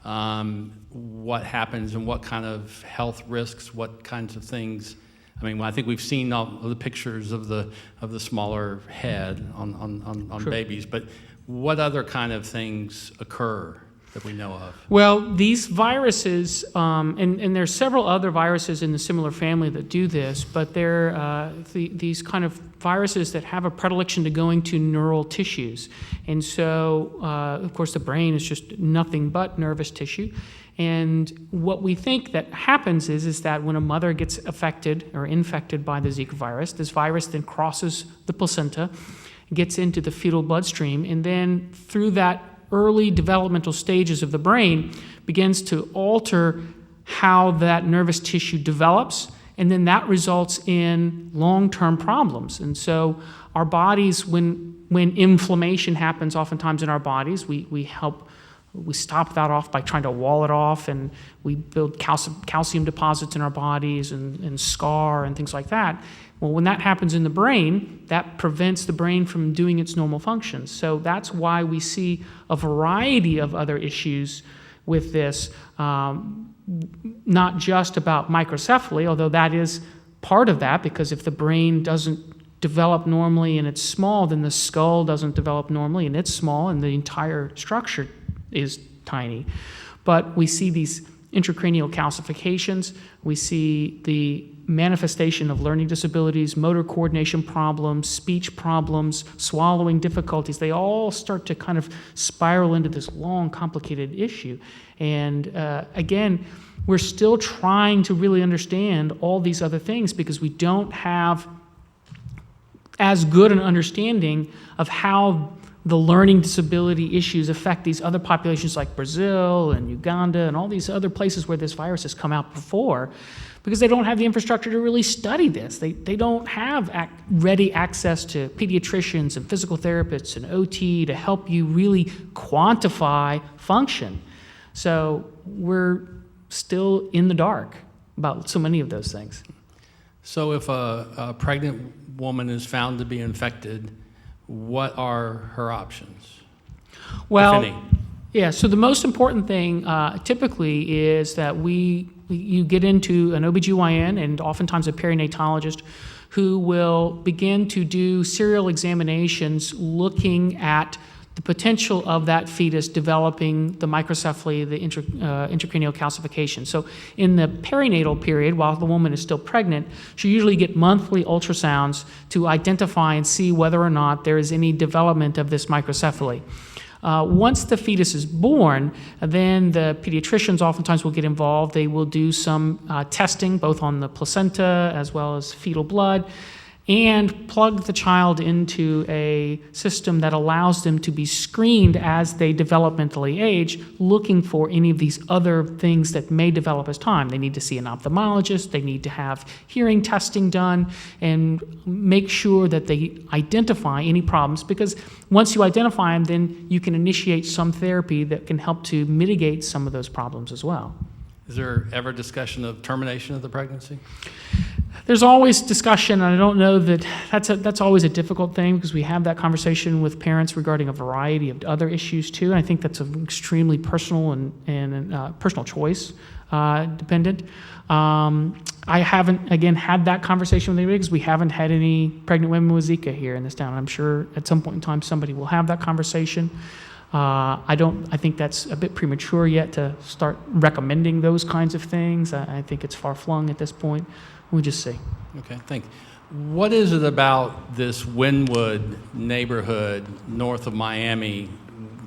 C: what happens and what kind of health risks, what kinds of things? I mean, I think we've seen all of the pictures of the smaller head on
D: Sure.
C: babies, but what other kind of things occur that we know of?
D: Well, these viruses, and there's several other viruses in the similar family that do this, but they're these kind of viruses that have a predilection to going to neural tissues. And so, of course, the brain is just nothing but nervous tissue. And what we think that happens is that when a mother gets affected or infected by the Zika virus, this virus then crosses the placenta, gets into the fetal bloodstream, and then through that early developmental stages of the brain begins to alter how that nervous tissue develops, and then that results in long-term problems. And so our bodies, when inflammation happens oftentimes in our bodies, we stop that off by trying to wall it off, and we build calcium deposits in our bodies and scar and things like that. Well, when that happens in the brain, that prevents the brain from doing its normal functions. So that's why we see a variety of other issues with this, not just about microcephaly, although that is part of that, because if the brain doesn't develop normally and it's small, then the skull doesn't develop normally and it's small, and the entire structure is tiny. But we see these intracranial calcifications, we see the manifestation of learning disabilities, motor coordination problems, speech problems, swallowing difficulties. They all start to kind of spiral into this long, complicated issue. And again, we're still trying to really understand all these other things because we don't have as good an understanding of how the learning disability issues affect these other populations like Brazil and Uganda and all these other places where this virus has come out before, because they don't have the infrastructure to really study this. They don't have ready access to pediatricians and physical therapists and OT to help you really quantify function. So we're still in the dark about so many of those things.
C: So if a pregnant woman is found to be infected, what are her options?
D: Well,
C: if any?
D: Yeah, so the most important thing typically is that you get into an OBGYN and oftentimes a perinatologist who will begin to do serial examinations looking at the potential of that fetus developing the microcephaly, the intracranial calcification. So in the perinatal period, while the woman is still pregnant, she usually get monthly ultrasounds to identify and see whether or not there is any development of this microcephaly. Once the fetus is born, then the pediatricians oftentimes will get involved. They will do some testing, both on the placenta as well as fetal blood, and plug the child into a system that allows them to be screened as they developmentally age, looking for any of these other things that may develop as time. They need to see an ophthalmologist, they need to have hearing testing done, and make sure that they identify any problems, because once you identify them, then you can initiate some therapy that can help to mitigate some of those problems as well.
C: Is there ever discussion of termination of the pregnancy?
D: There's always discussion, and I don't know that that's always a difficult thing, because we have that conversation with parents regarding a variety of other issues too. And I think that's an extremely personal and personal choice dependent. I haven't, again, had that conversation with anybody because we haven't had any pregnant women with Zika here in this town. I'm sure at some point in time somebody will have that conversation. I think that's a bit premature yet to start recommending those kinds of things. I think it's far flung at this point. We'll just see.
C: Okay, thanks. What is it about this Wynwood neighborhood north of Miami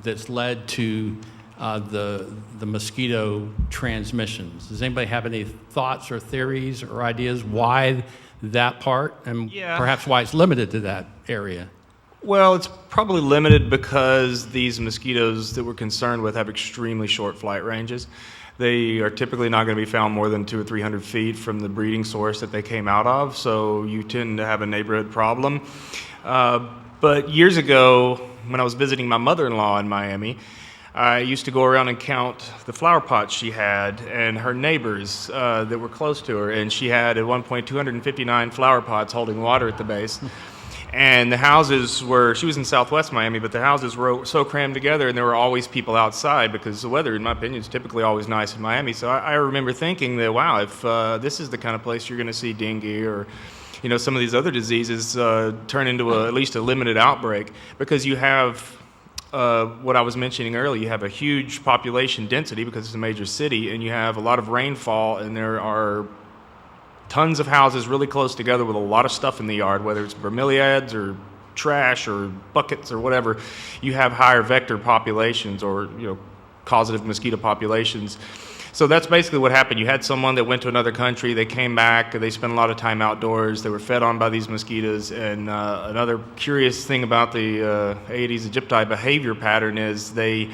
C: that's led to the mosquito transmissions? Does anybody have any thoughts or theories or ideas why that part, and perhaps why it's limited to that area?
B: Well, it's probably limited because these mosquitoes that we're concerned with have extremely short flight ranges. They are typically not going to be found more than 200 or 300 feet from the breeding source that they came out of, so you tend to have a neighborhood problem. But years ago, when I was visiting my mother-in-law in Miami, I used to go around and count the flower pots she had and her neighbors that were close to her, and she had at one point 259 flower pots holding water at the base. And the houses were, she was in southwest Miami, but the houses were so crammed together and there were always people outside because the weather, in my opinion, is typically always nice in Miami. So I remember thinking that, wow, if this is the kind of place you're going to see dengue or, you know, some of these other diseases turn into at least a limited outbreak, because you have what I was mentioning earlier, you have a huge population density because it's a major city, and you have a lot of rainfall, and there are tons of houses really close together with a lot of stuff in the yard, whether it's bromeliads or trash or buckets or whatever. You have higher vector populations, or, you know, causative mosquito populations. So that's basically what happened. You had someone that went to another country, they came back, they spent a lot of time outdoors, they were fed on by these mosquitoes. And another curious thing about the Aedes aegypti behavior pattern is they're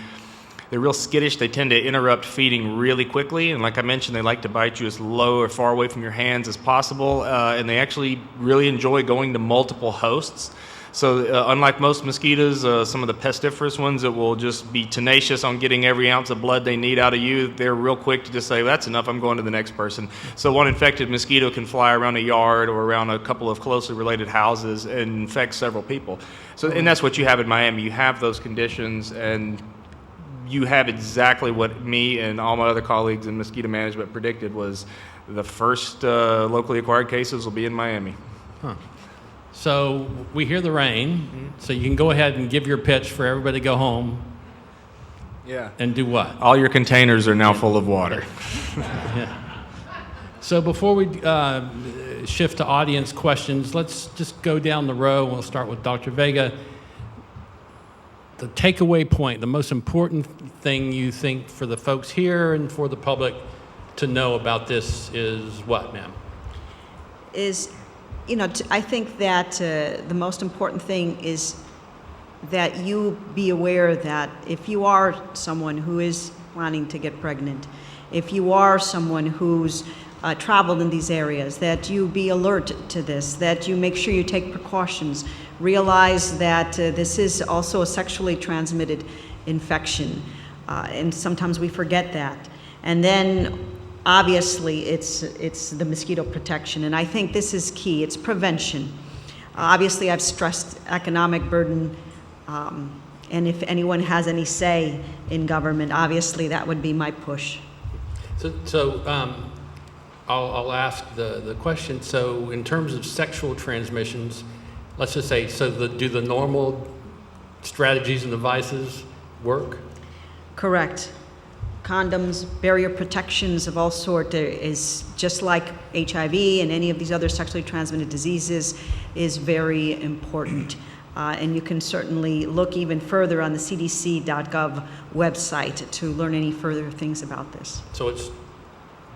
B: real skittish. They tend to interrupt feeding really quickly, and like I mentioned, they like to bite you as low or far away from your hands as possible, and they actually really enjoy going to multiple hosts. So unlike most mosquitoes, some of the pestiferous ones that will just be tenacious on getting every ounce of blood they need out of you, they're real quick to just say, that's enough, I'm going to the next person. So one infected mosquito can fly around a yard or around a couple of closely related houses and infect several people. So, and that's what you have in Miami. You have those conditions, and you have exactly what me and all my other colleagues in mosquito management predicted, was the first locally acquired cases will be in Miami.
C: Huh. So we hear the rain, so you can go ahead and give your pitch for everybody to go home.
B: Yeah.
C: And do what?
B: All your containers are now full of water.
C: Yeah. So before we shift to audience questions, let's just go down the row. We'll start with Dr. Vega. The takeaway point, the most important thing you think for the folks here and for the public to know about this is what, ma'am?
F: Is, you know, I think that the most important thing is that you be aware that if you are someone who is planning to get pregnant, if you are someone who's traveled in these areas, that you be alert to this, that you make sure you take precautions, realize that this is also a sexually transmitted infection, and sometimes we forget that. And then obviously it's the mosquito protection, and I think this is key. It's prevention. Obviously I've stressed economic burden, and if anyone has any say in government, obviously that would be my push.
C: So I'll ask the question. So in terms of sexual transmissions, let's just say, do the normal strategies and devices work? Correct.
F: Condoms, barrier protections of all sorts is just like HIV and any of these other sexually transmitted diseases is very important. And you can certainly look even further on the cdc.gov website to learn any further things about this.
C: So it's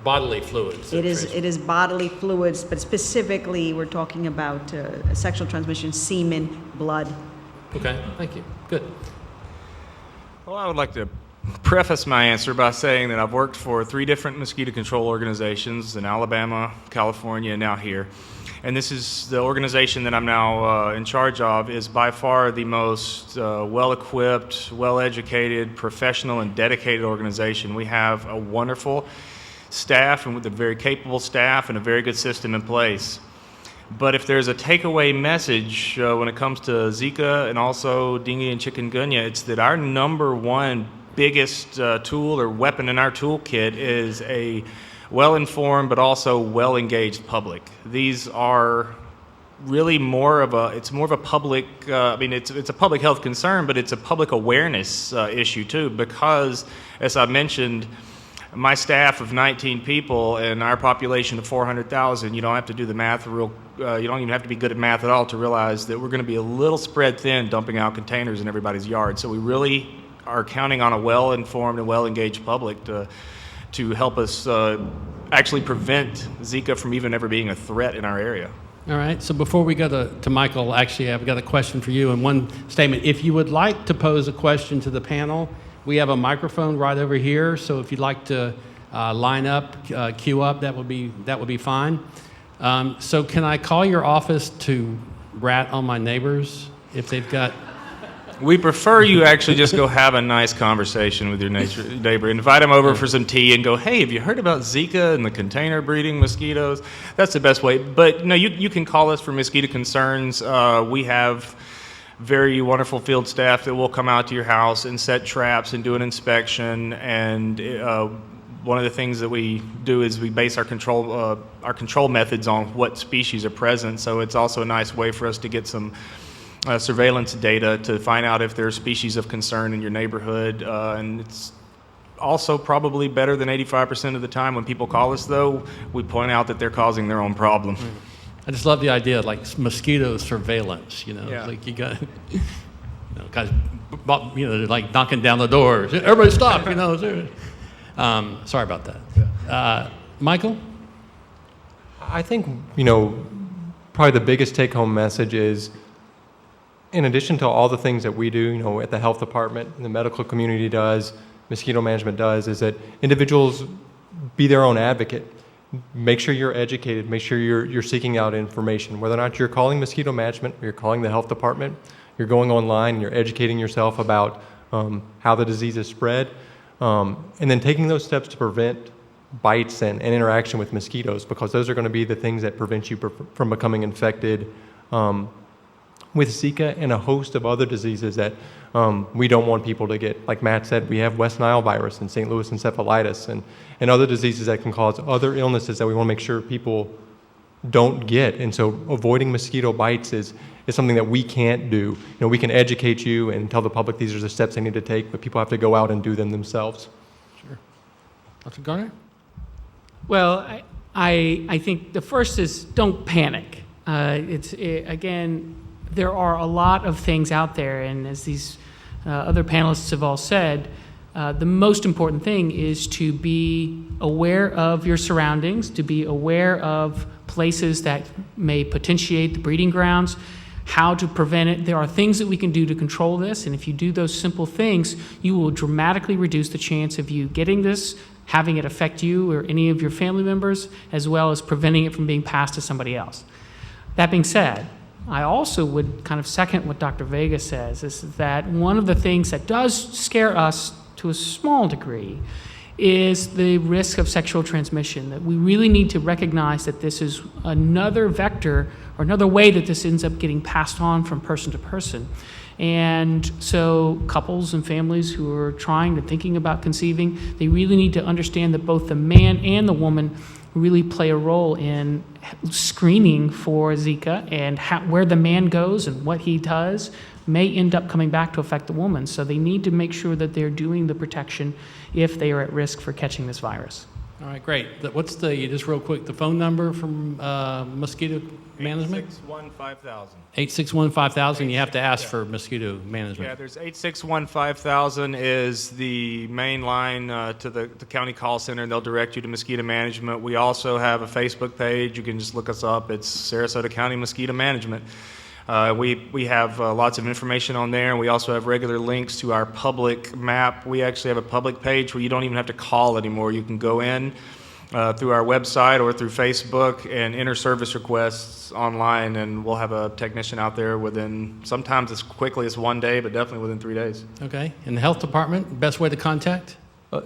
C: bodily fluids.
F: It is bodily fluids, but specifically we're talking about sexual transmission, semen, blood.
C: Okay, thank you. Good.
B: Well, I would like to preface my answer by saying that I've worked for 3 different mosquito control organizations in Alabama, California, and now here. And this is the organization that I'm now in charge of, is by far the most well-equipped, well-educated, professional, and dedicated organization. We have a wonderful staff, and with a very capable staff and a very good system in place. But if there's a takeaway message when it comes to Zika and also dengue and chikungunya, it's that our number one biggest tool or weapon in our toolkit is a well-informed but also well-engaged public. These are really more of a public, it's a public health concern, but it's a public awareness issue too, because as I mentioned, my staff of 19 people and our population of 400,000, you don't have to do the math you don't even have to be good at math at all to realize that we're going to be a little spread thin dumping out containers in everybody's yard. So we really are counting on a well-informed and well-engaged public to help us actually prevent Zika from even ever being a threat in our area.
C: All right, so before we go to Michael, actually, I've got a question for you and one statement. If you would like to pose a question to the panel, we have a microphone right over here, so if you'd like to line up, queue up, that would be fine. So can I call your office to rat on my neighbors if they've got...
B: We prefer you actually just go have a nice conversation with your neighbor. Invite them over for some tea and go, hey, have you heard about Zika and the container breeding mosquitoes? That's the best way. But no, you can call us for mosquito concerns. We have very wonderful field staff that will come out to your house and set traps and do an inspection. And one of the things that we do is we base our control methods on what species are present. So it's also a nice way for us to get some surveillance data to find out if there are species of concern in your neighborhood. And it's also probably better than 85% of the time when people call us, though, we point out that they're causing their own problem.
C: I just love the idea of like mosquito surveillance,
B: Yeah.
C: like you got, guys, they're like knocking down the doors. Everybody stop, Sorry about that. Michael?
E: I think, probably the biggest take-home message is, in addition to all the things that we do, at the health department, the medical community does, mosquito management does, is that individuals be their own advocate. Make sure you're educated. Make sure you're seeking out information. Whether or not you're calling mosquito management or you're calling the health department, you're going online and you're educating yourself about how the disease is spread, and then taking those steps to prevent bites and interaction with mosquitoes, because those are going to be the things that prevent you from becoming infected with Zika and a host of other diseases that we don't want people to get. Like Matt said, we have West Nile virus and St. Louis encephalitis and other diseases that can cause other illnesses that we want to make sure people don't get. And so avoiding mosquito bites is something that we can't do. We can educate you and tell the public these are the steps they need to take, but people have to go out and do them themselves.
C: Sure. Dr. Garner?
D: Well, I think the first is don't panic. Again, there are a lot of things out there, and as these other panelists have all said, the most important thing is to be aware of your surroundings, to be aware of places that may potentiate the breeding grounds, how to prevent it. There are things that we can do to control this, and if you do those simple things, you will dramatically reduce the chance of you getting this, having it affect you or any of your family members, as well as preventing it from being passed to somebody else. That being said, I also would kind of second what Dr. Vega says, is that one of the things that does scare us to a small degree is the risk of sexual transmission, that we really need to recognize that this is another vector or another way that this ends up getting passed on from person to person. And so couples and families who are thinking about conceiving, they really need to understand that both the man and the woman really play a role in screening for Zika, and where the man goes and what he does may end up coming back to affect the woman. So they need to make sure that they're doing the protection if they are at risk for catching this virus.
C: All right, great. What's just real quick, the phone number from mosquito management?
B: 861-5000.
C: 861-5000. You have to ask for mosquito management.
B: Yeah, there's 861-5000 is the main line to the county call center, and they'll direct you to mosquito management. We also have a Facebook page. You can just look us up. It's Sarasota County Mosquito Management. We have lots of information on there, and we also have regular links to our public map. We actually have a public page where you don't even have to call anymore. You can go in through our website or through Facebook and enter service requests online, and we'll have a technician out there within, sometimes as quickly as 1 day, but definitely within 3 days.
C: Okay. And the health department, best way to contact?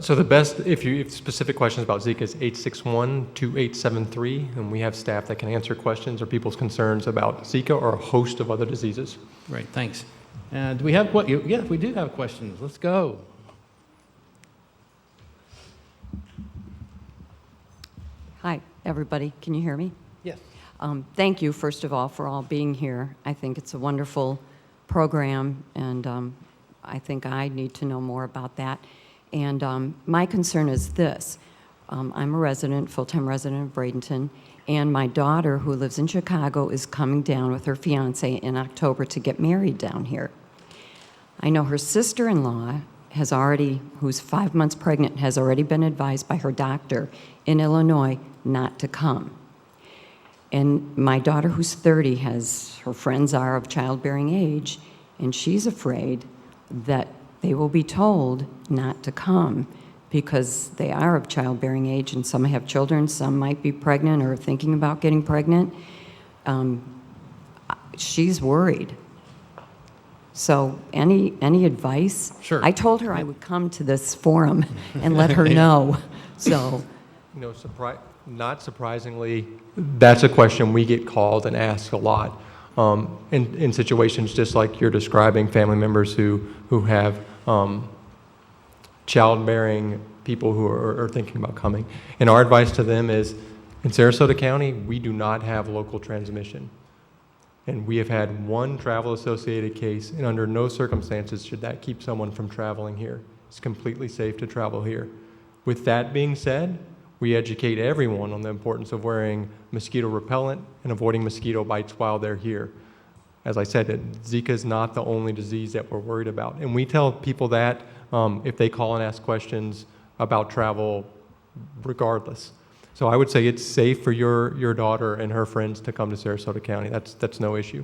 E: So the best, if you have specific questions about Zika, is 861-2873, and we have staff that can answer questions or people's concerns about Zika or a host of other diseases.
C: Great, thanks. Do we have what? Yeah, we do have questions. Let's go.
H: Hi, everybody. Can you hear me?
C: Yes.
H: Thank you, first of all, for all being here. I think it's a wonderful program, and I think I need to know more about that. And my concern is this. I'm a resident, full-time resident of Bradenton, and my daughter, who lives in Chicago, is coming down with her fiance in October to get married down here. I know her sister-in-law has already, who's 5 months pregnant, has already been advised by her doctor in Illinois not to come. And my daughter, who's 30, her friends are of childbearing age, and she's afraid that they will be told not to come because they are of childbearing age, and some have children, some might be pregnant or thinking about getting pregnant. She's worried. So any advice?
C: Sure.
H: I told her I would come to this forum and let her know. So,
E: You know, not surprisingly, that's a question we get called and asked a lot in situations just like you're describing, family members who have childbearing people who are thinking about coming. And our advice to them is, in Sarasota County, we do not have local transmission. And we have had one travel-associated case, and under no circumstances should that keep someone from traveling here. It's completely safe to travel here. With that being said, we educate everyone on the importance of wearing mosquito repellent and avoiding mosquito bites while they're here. As I said, Zika is not the only disease that we're worried about. And we tell people that if they call and ask questions about travel regardless. So I would say it's safe for your daughter and her friends to come to Sarasota County. That's no issue.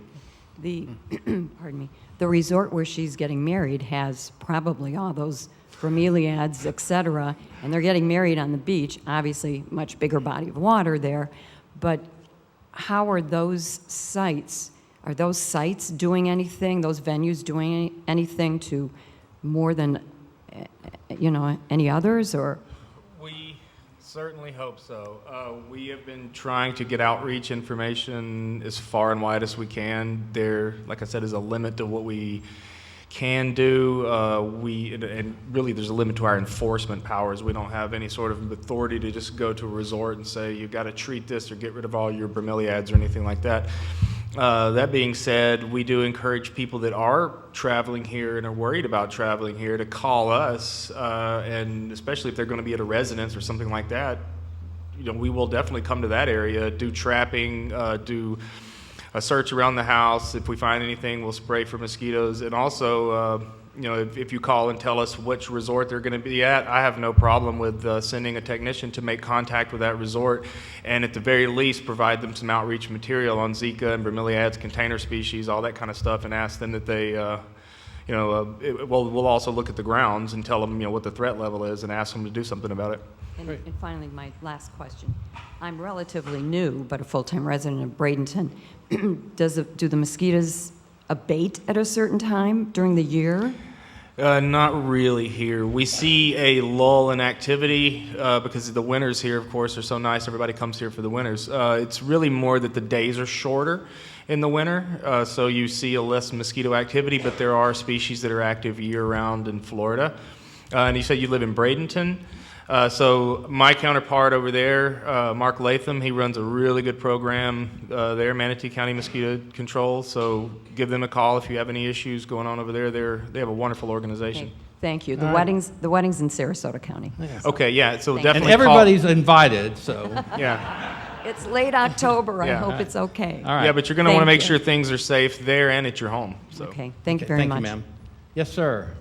H: pardon me, the resort where she's getting married has probably all those bromeliads, et cetera, and they're getting married on the beach, obviously much bigger body of water there, but how are those sites doing anything, those venues doing anything to more than, any others, or?
B: We certainly hope so. We have been trying to get outreach information as far and wide as we can. There, like I said, is a limit to what we can do. And really there's a limit to our enforcement powers. We don't have any sort of authority to just go to a resort and say, you've got to treat this or get rid of all your bromeliads or anything like that. That being said, we do encourage people that are traveling here and are worried about traveling here to call us, and especially if they're going to be at a residence or something like that, we will definitely come to that area, do trapping, do a search around the house. If we find anything, we'll spray for mosquitoes. And also, if you call and tell us which resort they're going to be at, I have no problem with sending a technician to make contact with that resort, and at the very least provide them some outreach material on Zika and bromeliads, container species, all that kind of stuff, and ask them that they, we'll also look at the grounds and tell them, what the threat level is, and ask them to do something about it.
H: And finally, my last question. I'm relatively new, but a full-time resident of Bradenton. Do the mosquitoes abate at a certain time during the year?
B: Not really here. We see a lull in activity because the winters here, of course, are so nice. Everybody comes here for the winters. It's really more that the days are shorter in the winter, so you see a less mosquito activity, but there are species that are active year-round in Florida. And you said you live in Bradenton. So my counterpart over there, Mark Latham, he runs a really good program there, Manatee County Mosquito Control. So give them a call if you have any issues going on over there. They have a wonderful organization.
H: Okay. Thank you. The weddings in Sarasota County.
B: Okay, yeah. So
H: Thank you.
B: definitely
C: And everybody's invited, so.
B: Yeah.
H: It's late October.
B: Yeah.
H: I hope it's okay.
C: All right.
B: Yeah, but you're going to want to
H: Thank
B: make
H: you.
B: sure things are safe there and at your home. So.
H: Okay. Thank you very
C: Thank
H: much.
C: you, ma'am. Yes, sir.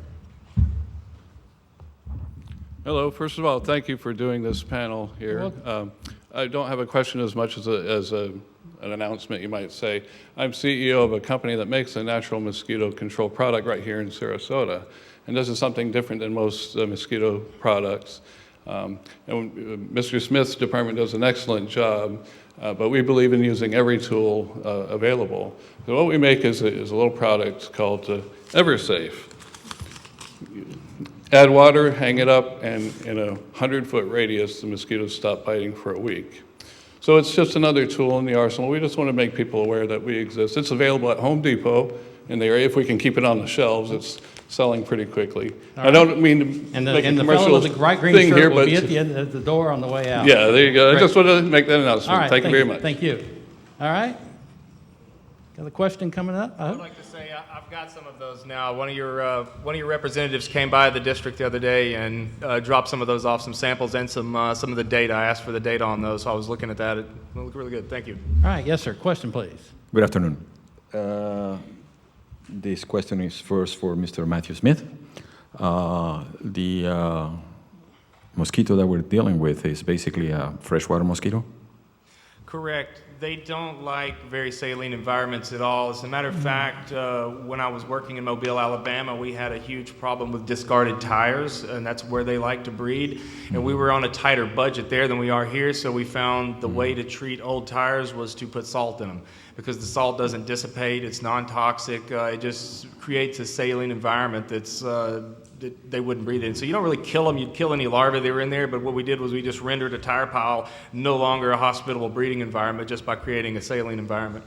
I: Hello. First of all, thank you for doing this panel here. I don't have a question as much as an announcement, you might say. I'm CEO of a company that makes a natural mosquito control product right here in Sarasota. And this is something different than most mosquito products. And Mr. Smith's department does an excellent job, but we believe in using every tool available. So what we make is a little product called EverSafe. Add water, hang it up, and in a 100-foot radius, the mosquitoes stop biting for a week. So it's just another tool in the arsenal. We just want to make people aware that we exist. It's available at Home Depot in the area. If we can keep it on the shelves, it's selling pretty quickly.
C: All right.
I: I don't mean to
C: And
I: make a
C: the
I: commercial
C: fellow with the bright green
I: thing
C: shirt
I: here,
C: will
I: but
C: be at the end of the door on the way out.
I: yeah, there you go.
C: Great.
I: I just wanted to make that announcement.
C: All right.
I: Thank you very much.
C: Thank you. All right. Got a question coming up?
B: I'd like to say I've got some of those now. One of your representatives came by the district the other day and dropped some of those off, some samples and some of the data. I asked for the data on those, so I was looking at that. It looked really good. Thank you.
C: All right. Yes, sir. Question, please.
J: Good afternoon. This question is first for Mr. Matthew Smith. The mosquito that we're dealing with is basically a freshwater mosquito?
B: Correct. They don't like very saline environments at all. As a matter of fact, when I was working in Mobile, Alabama, we had a huge problem with discarded tires, and that's where they like to breed. And we were on a tighter budget there than we are here, so we found the way to treat old tires was to put salt in them, because the salt doesn't dissipate, it's non-toxic, it just creates a saline environment that they wouldn't breathe in. So you don't really kill them, you'd kill any larvae that were in there, but what we did was we just rendered a tire pile no longer a hospitable breeding environment just by creating a saline environment.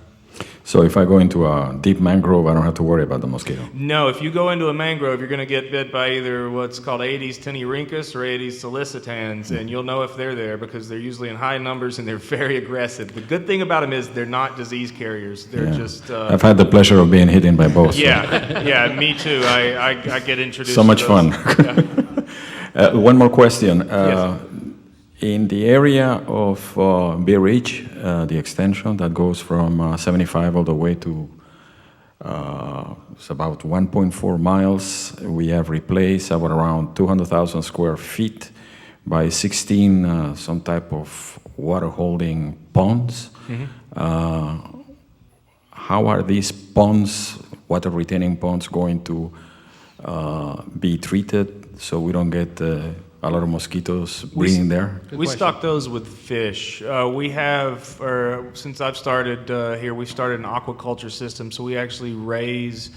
J: So if I go into a deep mangrove, I don't have to worry about the mosquito.
B: No, if you go into a mangrove, you're going to get bit by either what's called Aedes tenirhynchus or Aedes sollicitans, and you'll know if they're there because they're usually in high numbers and they're very aggressive. The good thing about them is they're not disease carriers. They're just...
J: I've had the pleasure of being hit by both.
B: Yeah, me too. I get introduced
J: So much
B: to
J: fun.
B: Yeah.
J: One more question.
B: Yes.
J: In the area of Bay Ridge, the extension that goes from 75 all the way to it's about 1.4 miles, we have replaced about around 200,000 square feet by 16 some type of water holding ponds. How are these ponds, water retaining ponds, going to be treated so we don't get a lot of mosquitoes breeding there?
B: We stock those with fish. We have, since I've started here, we've started an aquaculture system, so we actually raise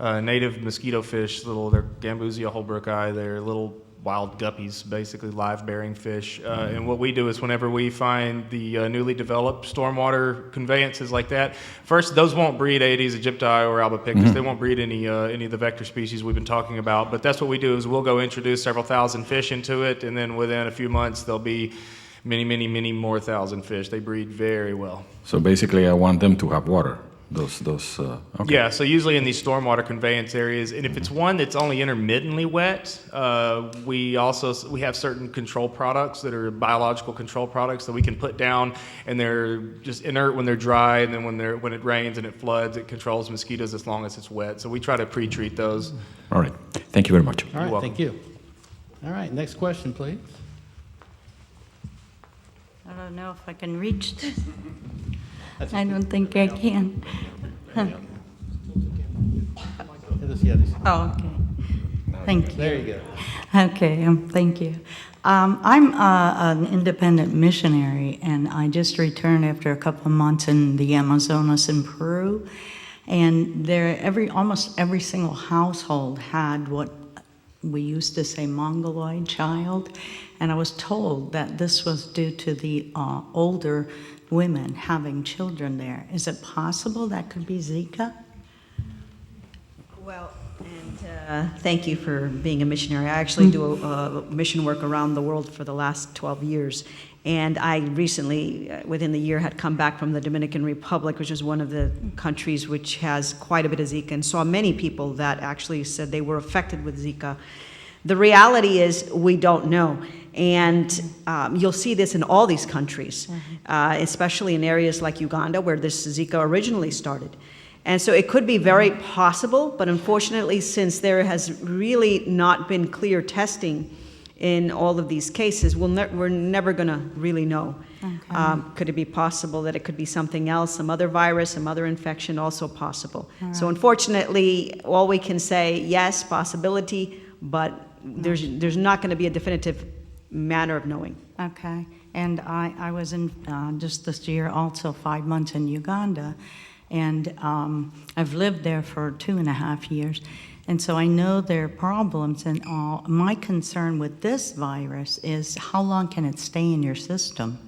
B: native mosquito fish, they're Gambusia holbrooki, they're little wild guppies, basically live-bearing fish. And what we do is whenever we find the newly developed stormwater conveyances like that, first, those won't breed Aedes aegypti or albopictus. They won't breed any of the vector species we've been talking about. But that's what we do is we'll go introduce several thousand fish into it, and then within a few months, there'll be many more thousand fish. They breed very well.
J: So basically, I want them to have water. Okay.
B: Yeah, so usually in these stormwater conveyance areas, and if it's one that's only intermittently wet, we have certain control products that are biological control products that we can put down, and they're just inert when they're dry, and then when it rains and it floods, it controls mosquitoes as long as it's wet. So we try to pre-treat those.
J: All right. Thank you very much.
C: All right, thank you. All right, next question, please.
K: I don't know if I can reach this. I don't think I can. Oh, okay. Thank you.
C: There you go.
K: Okay, thank you. I'm an independent missionary, and I just returned after a couple of months in the Amazonas in Peru. And almost every single household had what we used to say mongoloid child. And I was told that this was due to the older women having children there. Is it possible that could be Zika?
F: Well, and thank you for being a missionary. I actually do mission work around the world for the last 12 years. And I recently, within the year, had come back from the Dominican Republic, which is one of the countries which has quite a bit of Zika, and saw many people that actually said they were affected with Zika. The reality is we don't know. And you'll see this in all these countries, especially in areas like Uganda, where this Zika originally started. And so it could be very possible, but unfortunately, since there has really not been clear testing in all of these cases, we're never going to really know. Okay. Could it be possible that it could be something else, some other virus, some other infection, also possible. Right. So unfortunately, all we can say, yes, possibility, but there's not going to be a definitive manner of knowing.
K: Okay. And I was in just this year also 5 months in Uganda, and I've lived there for 2.5 years. And so I know there are problems and all. My concern with this virus is how long can it stay in your system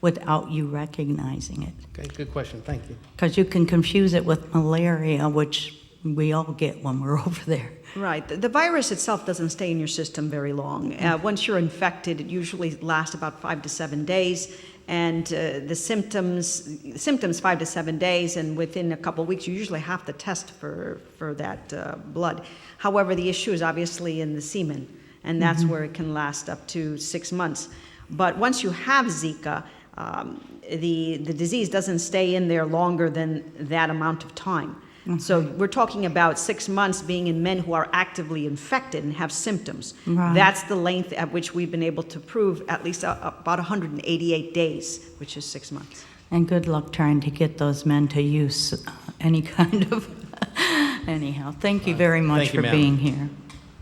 K: without you recognizing it?
C: Okay, good question. Thank you.
K: Because you can confuse it with malaria, which we all get when we're over there.
F: Right. The virus itself doesn't stay in your system very long. Once you're infected, it usually lasts about 5 to 7 days, and the symptoms 5 to 7 days, and within a couple of weeks, you usually have to test for that blood. However, the issue is obviously in the semen, and that's where it can last up to 6 months. But once you have Zika, the disease doesn't stay in there longer than that amount of time. So we're talking about 6 months being in men who are actively infected and have symptoms. Right. That's the length at which we've been able to prove at least about 188 days, which is 6 months.
K: And good luck trying to get those men to use any kind of, anyhow. Thank you very much
C: Thank you,
K: for
C: ma'am.
K: being here.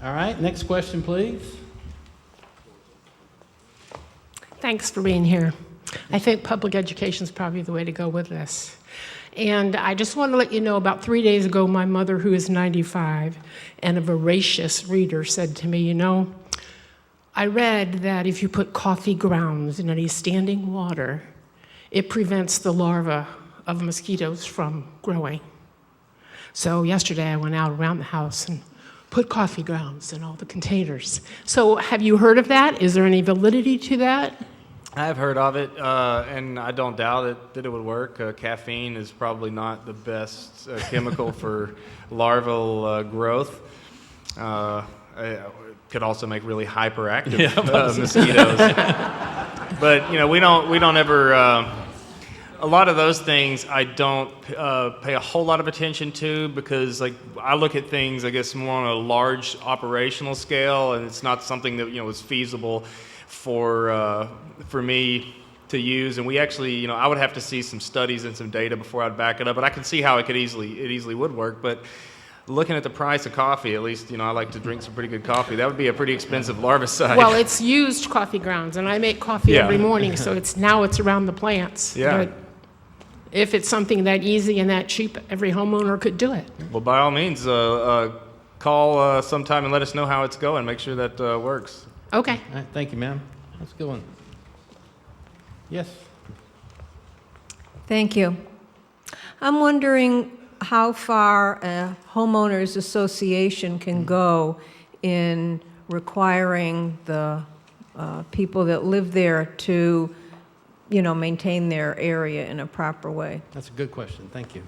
C: All right, next question, please.
L: Thanks for being here. I think public education is probably the way to go with this. And I just want to let you know, about 3 days ago, my mother, who is 95 and a voracious reader, said to me, you know, I read that if you put coffee grounds in any standing water, it prevents the larvae of mosquitoes from growing. So yesterday I went out around the house and put coffee grounds in all the containers. So have you heard of that? Is there any validity to that?
B: I've heard of it, and I don't doubt it that it would work. Caffeine is probably not the best chemical for larval growth. It could also make really hyperactive mosquitoes. But you know, we don't ever. A lot of those things I don't pay a whole lot of attention to, because like I look at things, I guess, more on a large operational scale, and it's not something that, you know, is feasible for me to use. And we actually, you know, I would have to see some studies and some data before I'd back it up, but I can see how it easily would work. But looking at the price of coffee, at least, you know, I like to drink some pretty good coffee. That would be a pretty expensive larvicide.
L: Well, it's used coffee grounds, and I make coffee
B: Yeah.
L: every morning, so it's around the plants.
B: Yeah.
L: But if it's something that easy and that cheap, every homeowner could do it.
B: Well, by all means, call sometime and let us know how it's going. Make sure that works.
L: Okay.
C: All right, thank you, ma'am. That's a good one. Yes.
M: Thank you. I'm wondering how far a homeowners association can go in requiring the people that live there to, you know, maintain their area in a proper way.
C: That's a good question. Thank you.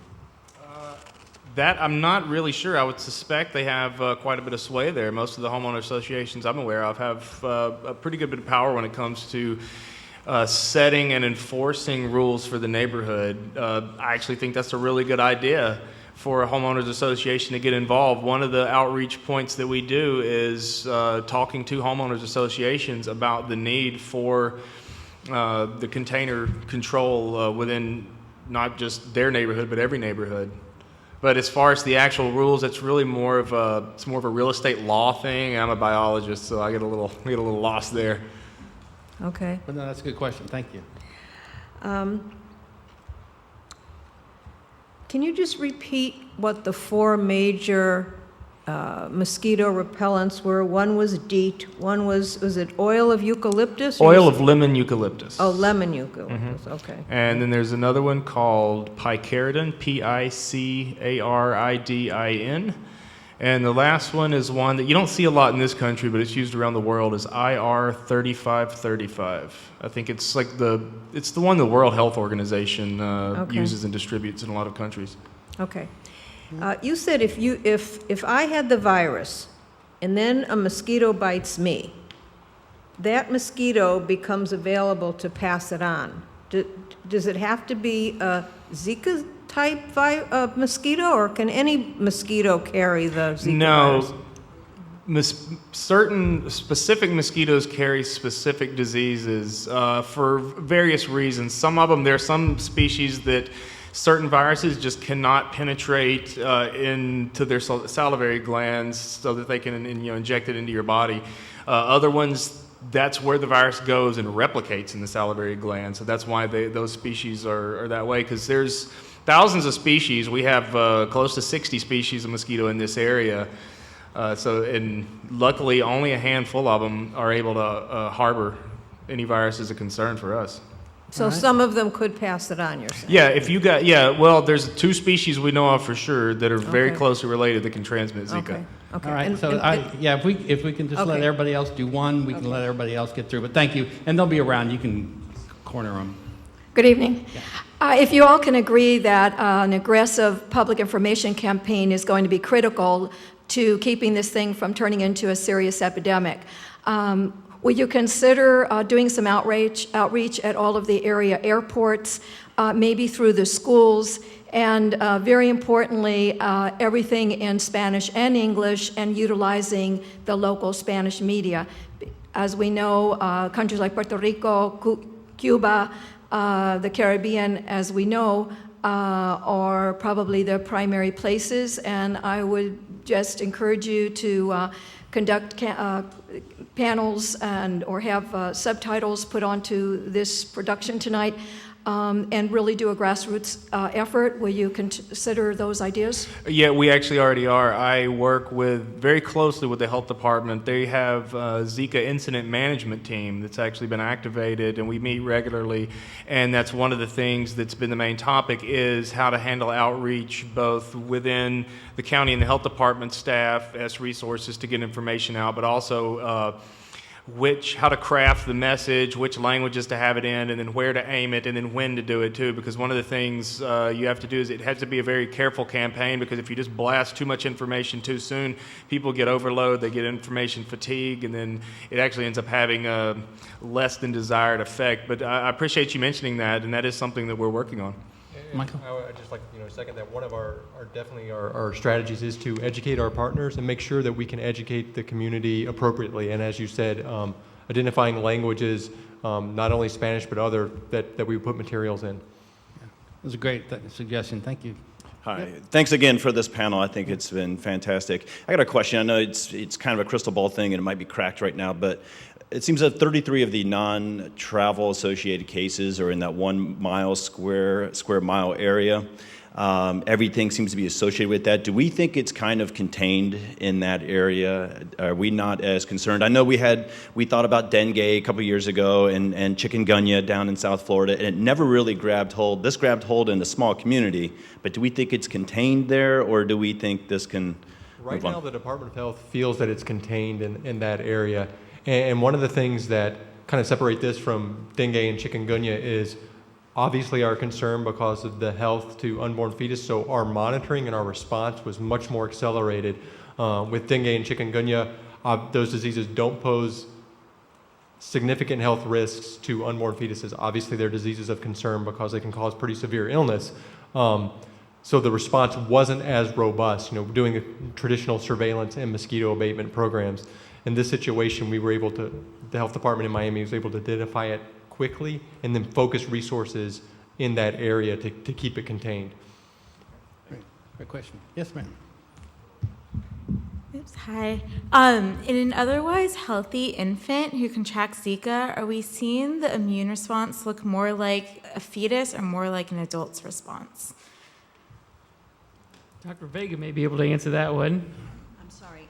B: That I'm not really sure. I would suspect they have quite a bit of sway there. Most of the homeowner associations I'm aware of have a pretty good bit of power when it comes to setting and enforcing rules for the neighborhood. I actually think that's a really good idea for a homeowners association to get involved. One of the outreach points that we do is talking to homeowners associations about the need for the container control within not just their neighborhood, but every neighborhood. But as far as the actual rules, it's really more of a real estate law thing. I'm a biologist, so I get a little lost there.
M: Okay.
C: But no, that's a good question. Thank you.
M: Can you just repeat what the 4 major mosquito repellents were? One was DEET, one was it oil of eucalyptus?
B: Oil of lemon eucalyptus.
M: Oh, lemon eucalyptus, okay.
B: And then there's another one called picaridin, Picaridin. And the last one is one that you don't see a lot in this country, but it's used around the world, is IR3535. I think it's like it's the one the World Health Organization uses and distributes in a lot of countries.
M: Okay. You said if I had the virus and then a mosquito bites me, that mosquito becomes available to pass it on. Does it have to be a Zika type mosquito, or can any mosquito carry the Zika virus?
B: No. Certain specific mosquitoes carry specific diseases for various reasons. Some of them, there are some species that certain viruses just cannot penetrate into their salivary glands so that they can inject it into your body. Other ones, that's where the virus goes and replicates in the salivary gland. So that's why those species are that way, because there's thousands of species. We have close to 60 species of mosquito in this area. And luckily, only a handful of them are able to harbor any virus as a concern for us.
M: So some of them could pass it on, you're saying?
B: Yeah, well, there's 2 species we know of for sure that are very closely related that can transmit Zika.
M: Okay.
C: All right. If we can just let everybody else do one, we can let everybody else get through. But thank you. And they'll be around. You can corner them.
N: Good evening. If you all can agree that an aggressive public information campaign is going to be critical to keeping this thing from turning into a serious epidemic, will you consider doing some outreach at all of the area airports, maybe through the schools, and very importantly, everything in Spanish and English, and utilizing the local Spanish media? As we know, countries like Puerto Rico, Cuba, The Caribbean, as we know, are probably the primary places, and I would just encourage you to conduct panels or have subtitles put onto this production tonight, and really do a grassroots effort. Will you consider those ideas?
B: Yeah, we actually already are. I work very closely with the health department. They have a Zika incident management team that's actually been activated, and we meet regularly. And that's one of the things that's been the main topic, is how to handle outreach both within the county and the health department staff as resources to get information out, but also how to craft the message, which languages to have it in, and then where to aim it, and then when to do it too. Because one of the things you have to do is it has to be a very careful campaign, because if you just blast too much information too soon, people get overload, they get information fatigue, and then it actually ends up having a less than desired effect. But I appreciate you mentioning that, and that is something that we're working on.
C: Michael?
E: I would just like second that one of our strategies is to educate our partners and make sure that we can educate the community appropriately. And as you said, identifying languages, not only Spanish but other, that we put materials in.
C: Yeah. That was a great suggestion. Thank you.
G: Hi. Yep. Thanks again for this panel. I think it's been fantastic. I got a question. I know it's kind of a crystal ball thing and it might be cracked right now, but it seems that 33 of the non-travel associated cases are in that 1 square mile area. Everything seems to be associated with that. Do we think it's kind of contained in that area? Are we not as concerned? I know we thought about dengue a couple years ago and chikungunya down in South Florida, and it never really grabbed hold. This grabbed hold in a small community, but do we think it's contained there, or do we think this can
E: Right now, the Department of Health feels that it's contained in that area. And one of the things that kind of separate this from dengue and chikungunya is obviously our concern because of the health to unborn fetus. So our monitoring and our response was much more accelerated. With dengue and chikungunya, those diseases don't pose significant health risks to unborn fetuses. Obviously, they're diseases of concern because they can cause pretty severe illness. So the response wasn't as robust, doing the traditional surveillance and mosquito abatement programs. In this situation, the health department in Miami was able to identify it quickly and then focus resources in that area to keep it contained.
C: Great question. Yes, ma'am.
O: Oops, hi. In an otherwise healthy infant who contracts Zika, are we seeing the immune response look more like a fetus or more like an adult's response?
D: Dr. Vega may be able to answer that one.
F: I'm sorry,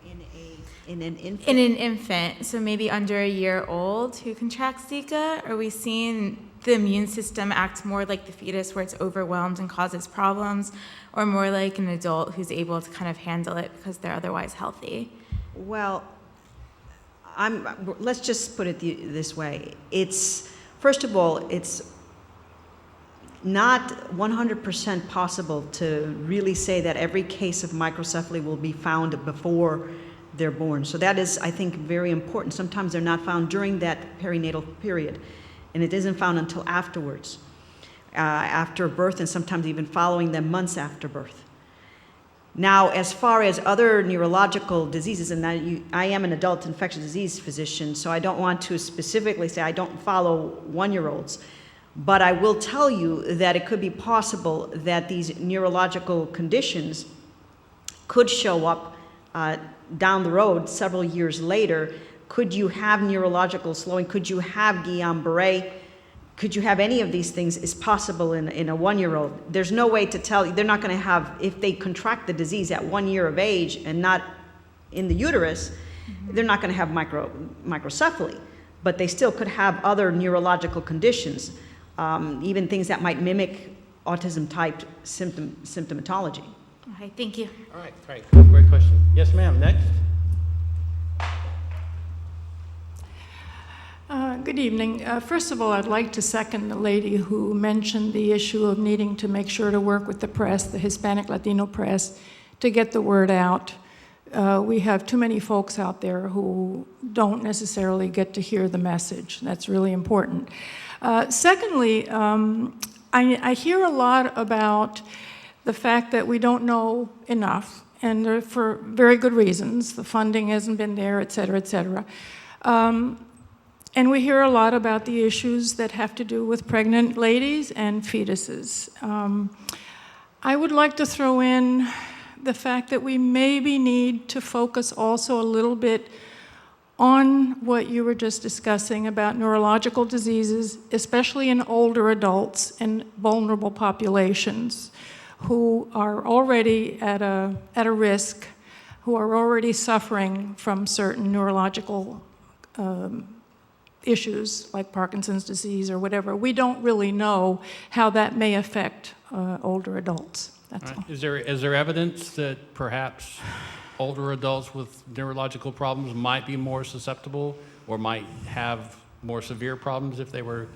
F: in an infant?
O: In an infant, so maybe under a year old who contracts Zika, are we seeing the immune system act more like the fetus where it's overwhelmed and causes problems, or more like an adult who's able to kind of handle it because they're otherwise healthy?
F: Well, let's just put it this way. First of all, it's not 100% possible to really say that every case of microcephaly will be found before they're born. So that is, I think, very important. Sometimes they're not found during that perinatal period, and it isn't found until afterwards, after birth, and sometimes even following them months after birth. Now, as far as other neurological diseases, and I am an adult infectious disease physician, so I don't want to specifically say I don't follow 1-year-olds. But I will tell you that it could be possible that these neurological conditions could show up down the road several years later. Could you have neurological slowing? Could you have Guillain-Barré? Could you have any of these things? Is possible in a 1-year-old. There's no way to tell you. They're not going to have, if they contract the disease at 1 year of age and not in the uterus, they're not going to have microcephaly. But they still could have other neurological conditions. Even things that might mimic autism-type symptomatology.
O: Okay, thank you.
C: All right, great question. Yes, ma'am, next.
P: Good evening. First of all, I'd like to second the lady who mentioned the issue of needing to make sure to work with the press, the Hispanic Latino press, to get the word out. We have too many folks out there who don't necessarily get to hear the message. That's really important. Secondly, I hear a lot about the fact that we don't know enough, and for very good reasons. The funding hasn't been there, et cetera, et cetera. And we hear a lot about the issues that have to do with pregnant ladies and fetuses. I would like to throw in the fact that we maybe need to focus also a little bit on what you were just discussing about neurological diseases, especially in older adults and vulnerable populations who are already at a risk, who are already suffering from certain neurological issues like Parkinson's disease or whatever. We don't really know how that may affect older adults. That's all.
C: Is there evidence that perhaps older adults with neurological problems might be more susceptible or might have more severe problems if they were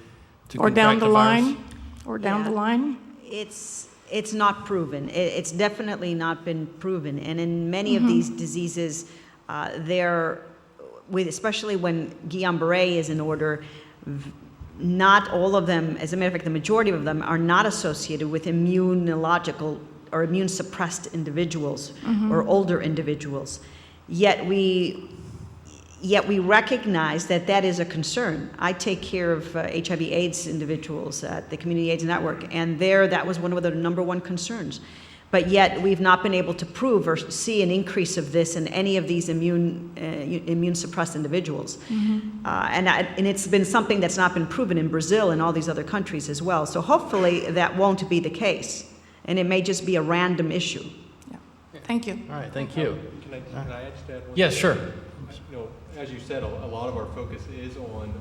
C: to
P: or down
C: contract
P: the
C: virus?
P: line? Or down the line?
F: It's not proven. It's definitely not been proven. And in many of these diseases, especially when Guillain-Barré is in order, not all of them, as a matter of fact, the majority of them are not associated with immunological or immune suppressed individuals or older individuals. Yet we recognize that that is a concern. I take care of HIV/AIDS individuals at the Community AIDS Network, and that was one of the number one concerns. But yet we've not been able to prove or see an increase of this in any of these immune suppressed individuals. And it's been something that's not been proven in Brazil and all these other countries as well. So hopefully that won't be the case, and it may just be a random issue.
P: Yeah. Thank you.
C: All right, thank you.
E: Can I just add one?
C: Yes, sure.
E: As you said, a lot of our focus is on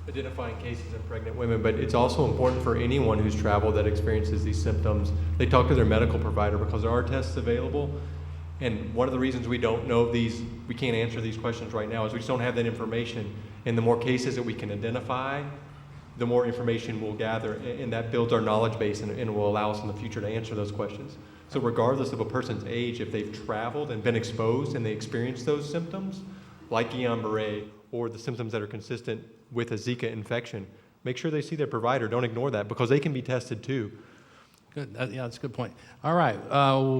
E: identifying cases in pregnant women, but it's also important for anyone who's traveled that experiences these symptoms. They talk to their medical provider because there are tests available. And one of the reasons we don't know we can't answer these questions right now is we just don't have that information. And the more cases that we can identify, the more information we'll gather, and that builds our knowledge base and will allow us in the future to answer those questions. So regardless of a person's age, if they've traveled and been exposed and they experience those symptoms, like Guillain-Barré or the symptoms that are consistent with a Zika infection, make sure they see their provider. Don't ignore that because they can be tested too.
C: Good. Yeah, that's a good point. All right.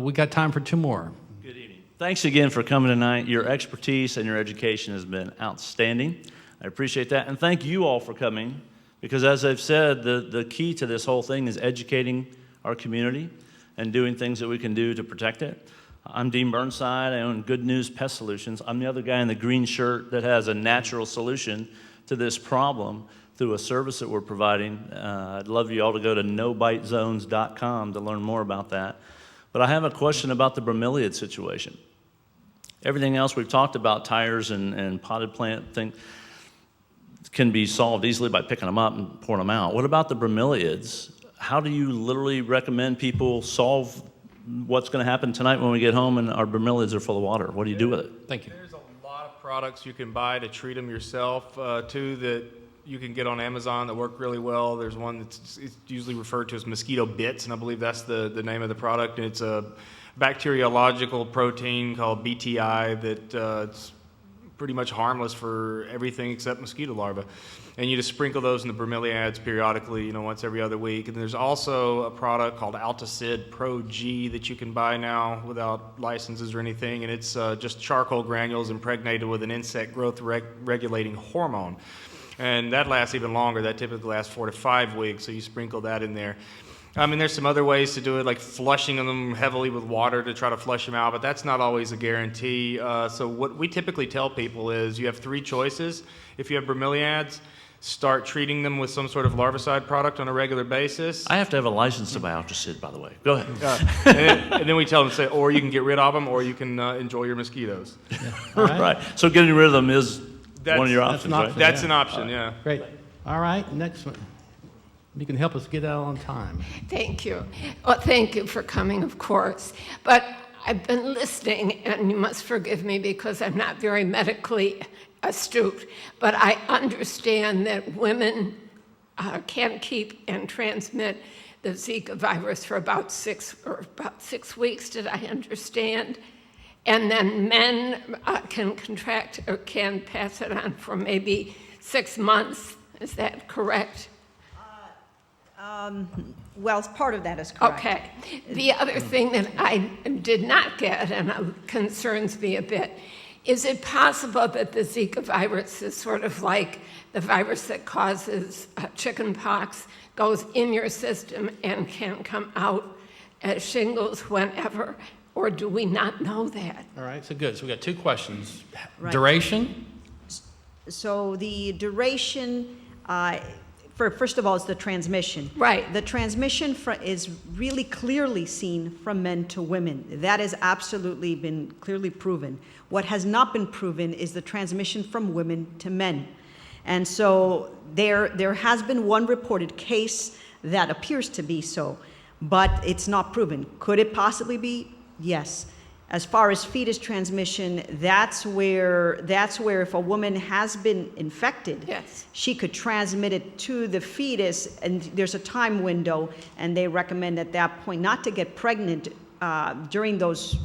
C: We got time for two more.
Q: Good evening. Thanks again for coming tonight. Your expertise and your education has been outstanding. I appreciate that. And thank you all for coming because, as I've said, the key to this whole thing is educating our community and doing things that we can do to protect it. I'm Dean Burnside. I own Good News Pest Solutions. I'm the other guy in the green shirt that has a natural solution to this problem through a service that we're providing. I'd love you all to go to nobitezones.com to learn more about that. But I have a question about the bromeliad situation. Everything else we've talked about, tires and potted plant thing, can be solved easily by picking them up and pouring them out. What about the bromeliads? How do you literally recommend people solve what's going to happen tonight when we get home and our bromeliads are full of water? What do you do with it?
C: Thank you.
B: There's a lot of products you can buy to treat them yourself, too, that you can get on Amazon that work really well. There's one that's it's usually referred to as mosquito bits, and I believe that's the name of the product. And it's a bacteriological protein called BTI that it's pretty much harmless for everything except mosquito larvae. And you just sprinkle those in the bromeliads periodically, once every other week. And there's also a product called Alticid Pro G that you can buy now without licenses or anything. And it's just charcoal granules impregnated with an insect growth regulating hormone. And that lasts even longer. That typically lasts 4 to 5 weeks. So you sprinkle that in there. I mean, there's some other ways to do it, like flushing them heavily with water to try to flush them out, but that's not always a guarantee. So what we typically tell people is you have 3 choices. If you have bromeliads, start treating them with some sort of larvicide product on a regular basis.
Q: I have to have a license to buy Altracid, by the way. Go ahead.
B: And then we tell them, or you can get rid of them, or you can enjoy your mosquitoes.
Q: Right. So getting rid of them is one of your options, right?
B: That's an option, yeah.
C: Great. All right, next one. You can help us get out on time.
L: Thank you. Well, thank you for coming, of course. But I've been listening, and you must forgive me because I'm not very medically astute, but I understand that women can keep and transmit the Zika virus for about 6 weeks, did I understand? And then men can contract or can pass it on for maybe 6 months. Is that correct?
F: Well, part of that is correct.
L: Okay. The other thing that I did not get, and concerns me a bit, Is it possible that the Zika virus is sort of like the virus that causes chicken pox, goes in your system and can come out as shingles whenever? Or do we not know that?
C: All right, so good. So we got two questions.
F: Right.
C: Duration?
F: So the duration, first of all, is the transmission.
L: Right.
F: The transmission is really clearly seen from men to women. That has absolutely been clearly proven. What has not been proven is the transmission from women to men. And so there has been one reported case that appears to be so, but it's not proven. Could it possibly be? Yes. As far as fetus transmission, that's where if a woman has been infected,
L: yes,
F: she could transmit it to the fetus, and there's a time window, and they recommend at that point not to get pregnant during those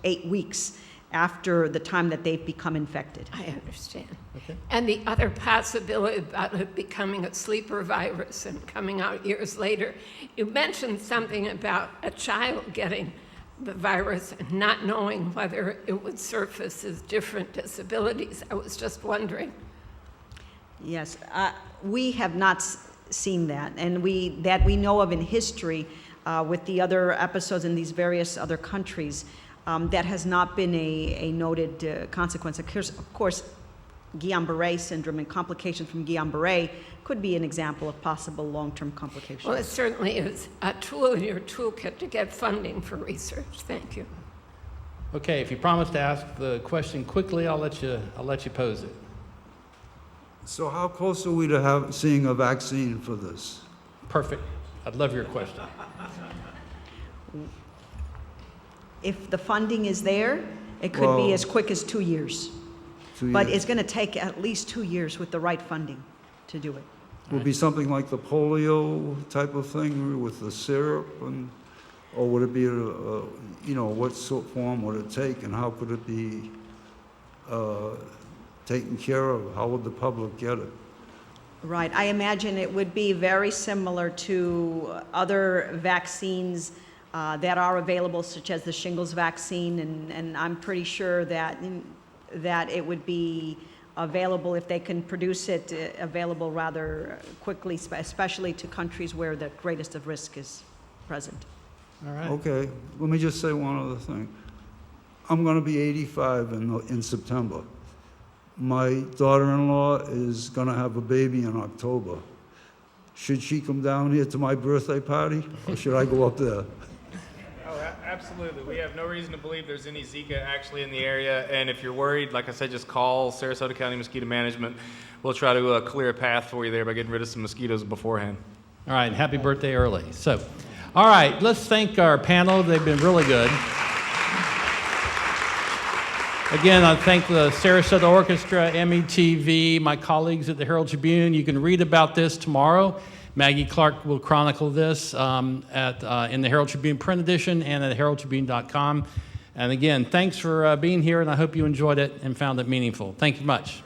F: 8 weeks after the time that they've become infected.
L: I understand.
C: Okay.
L: And the other possibility about it becoming a sleeper virus and coming out years later, you mentioned something about a child getting the virus and not knowing whether it would surface as different disabilities. I was just wondering.
F: Yes, we have not seen that, and we know of in history with the other episodes in these various other countries. That has not been a noted consequence. Of course, Guillain-Barré syndrome and complications from Guillain-Barré could be an example of possible long-term complications.
L: Well, it certainly is a tool in your toolkit to get funding for research. Thank you.
C: Okay, if you promise to ask the question quickly, I'll let you pose it.
R: So how close are we to seeing a vaccine for this?
C: Perfect. I'd love your question.
F: If the funding is there, it could be as quick as 2 years.
R: 2 years.
F: But it's going to take at least 2 years with the right funding to do it.
R: Will it be something like the polio type of thing with the syrup, or would it be what sort form would it take, and how could it be taken care of? How would the public get it?
F: Right. I imagine it would be very similar to other vaccines that are available, such as the shingles vaccine, and I'm pretty sure that it would be available, if they can produce it, available rather quickly, especially to countries where the greatest of risk is present.
C: All right.
R: Okay, let me just say one other thing. I'm going to be 85 in September. My daughter-in-law is going to have a baby in October. Should she come down here to my birthday party, or should I go up there?
B: Absolutely. We have no reason to believe there's any Zika actually in the area. And if you're worried, like I said, just call Sarasota County Mosquito Management. We'll try to clear a path for you there by getting rid of some mosquitoes beforehand.
C: All right, happy birthday early. So, all right, let's thank our panel. They've been really good. Again, I thank the Sarasota Orchestra, METV, my colleagues at the Herald-Tribute. You can read about this tomorrow. Maggie Clark will chronicle this in the Herald-Tribute print edition and at heraldtribune.com. And again, thanks for being here, and I hope you enjoyed it and found it meaningful. Thank you much.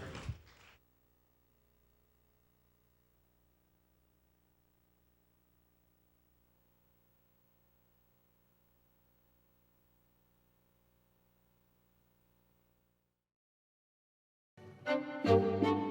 S: Thank you.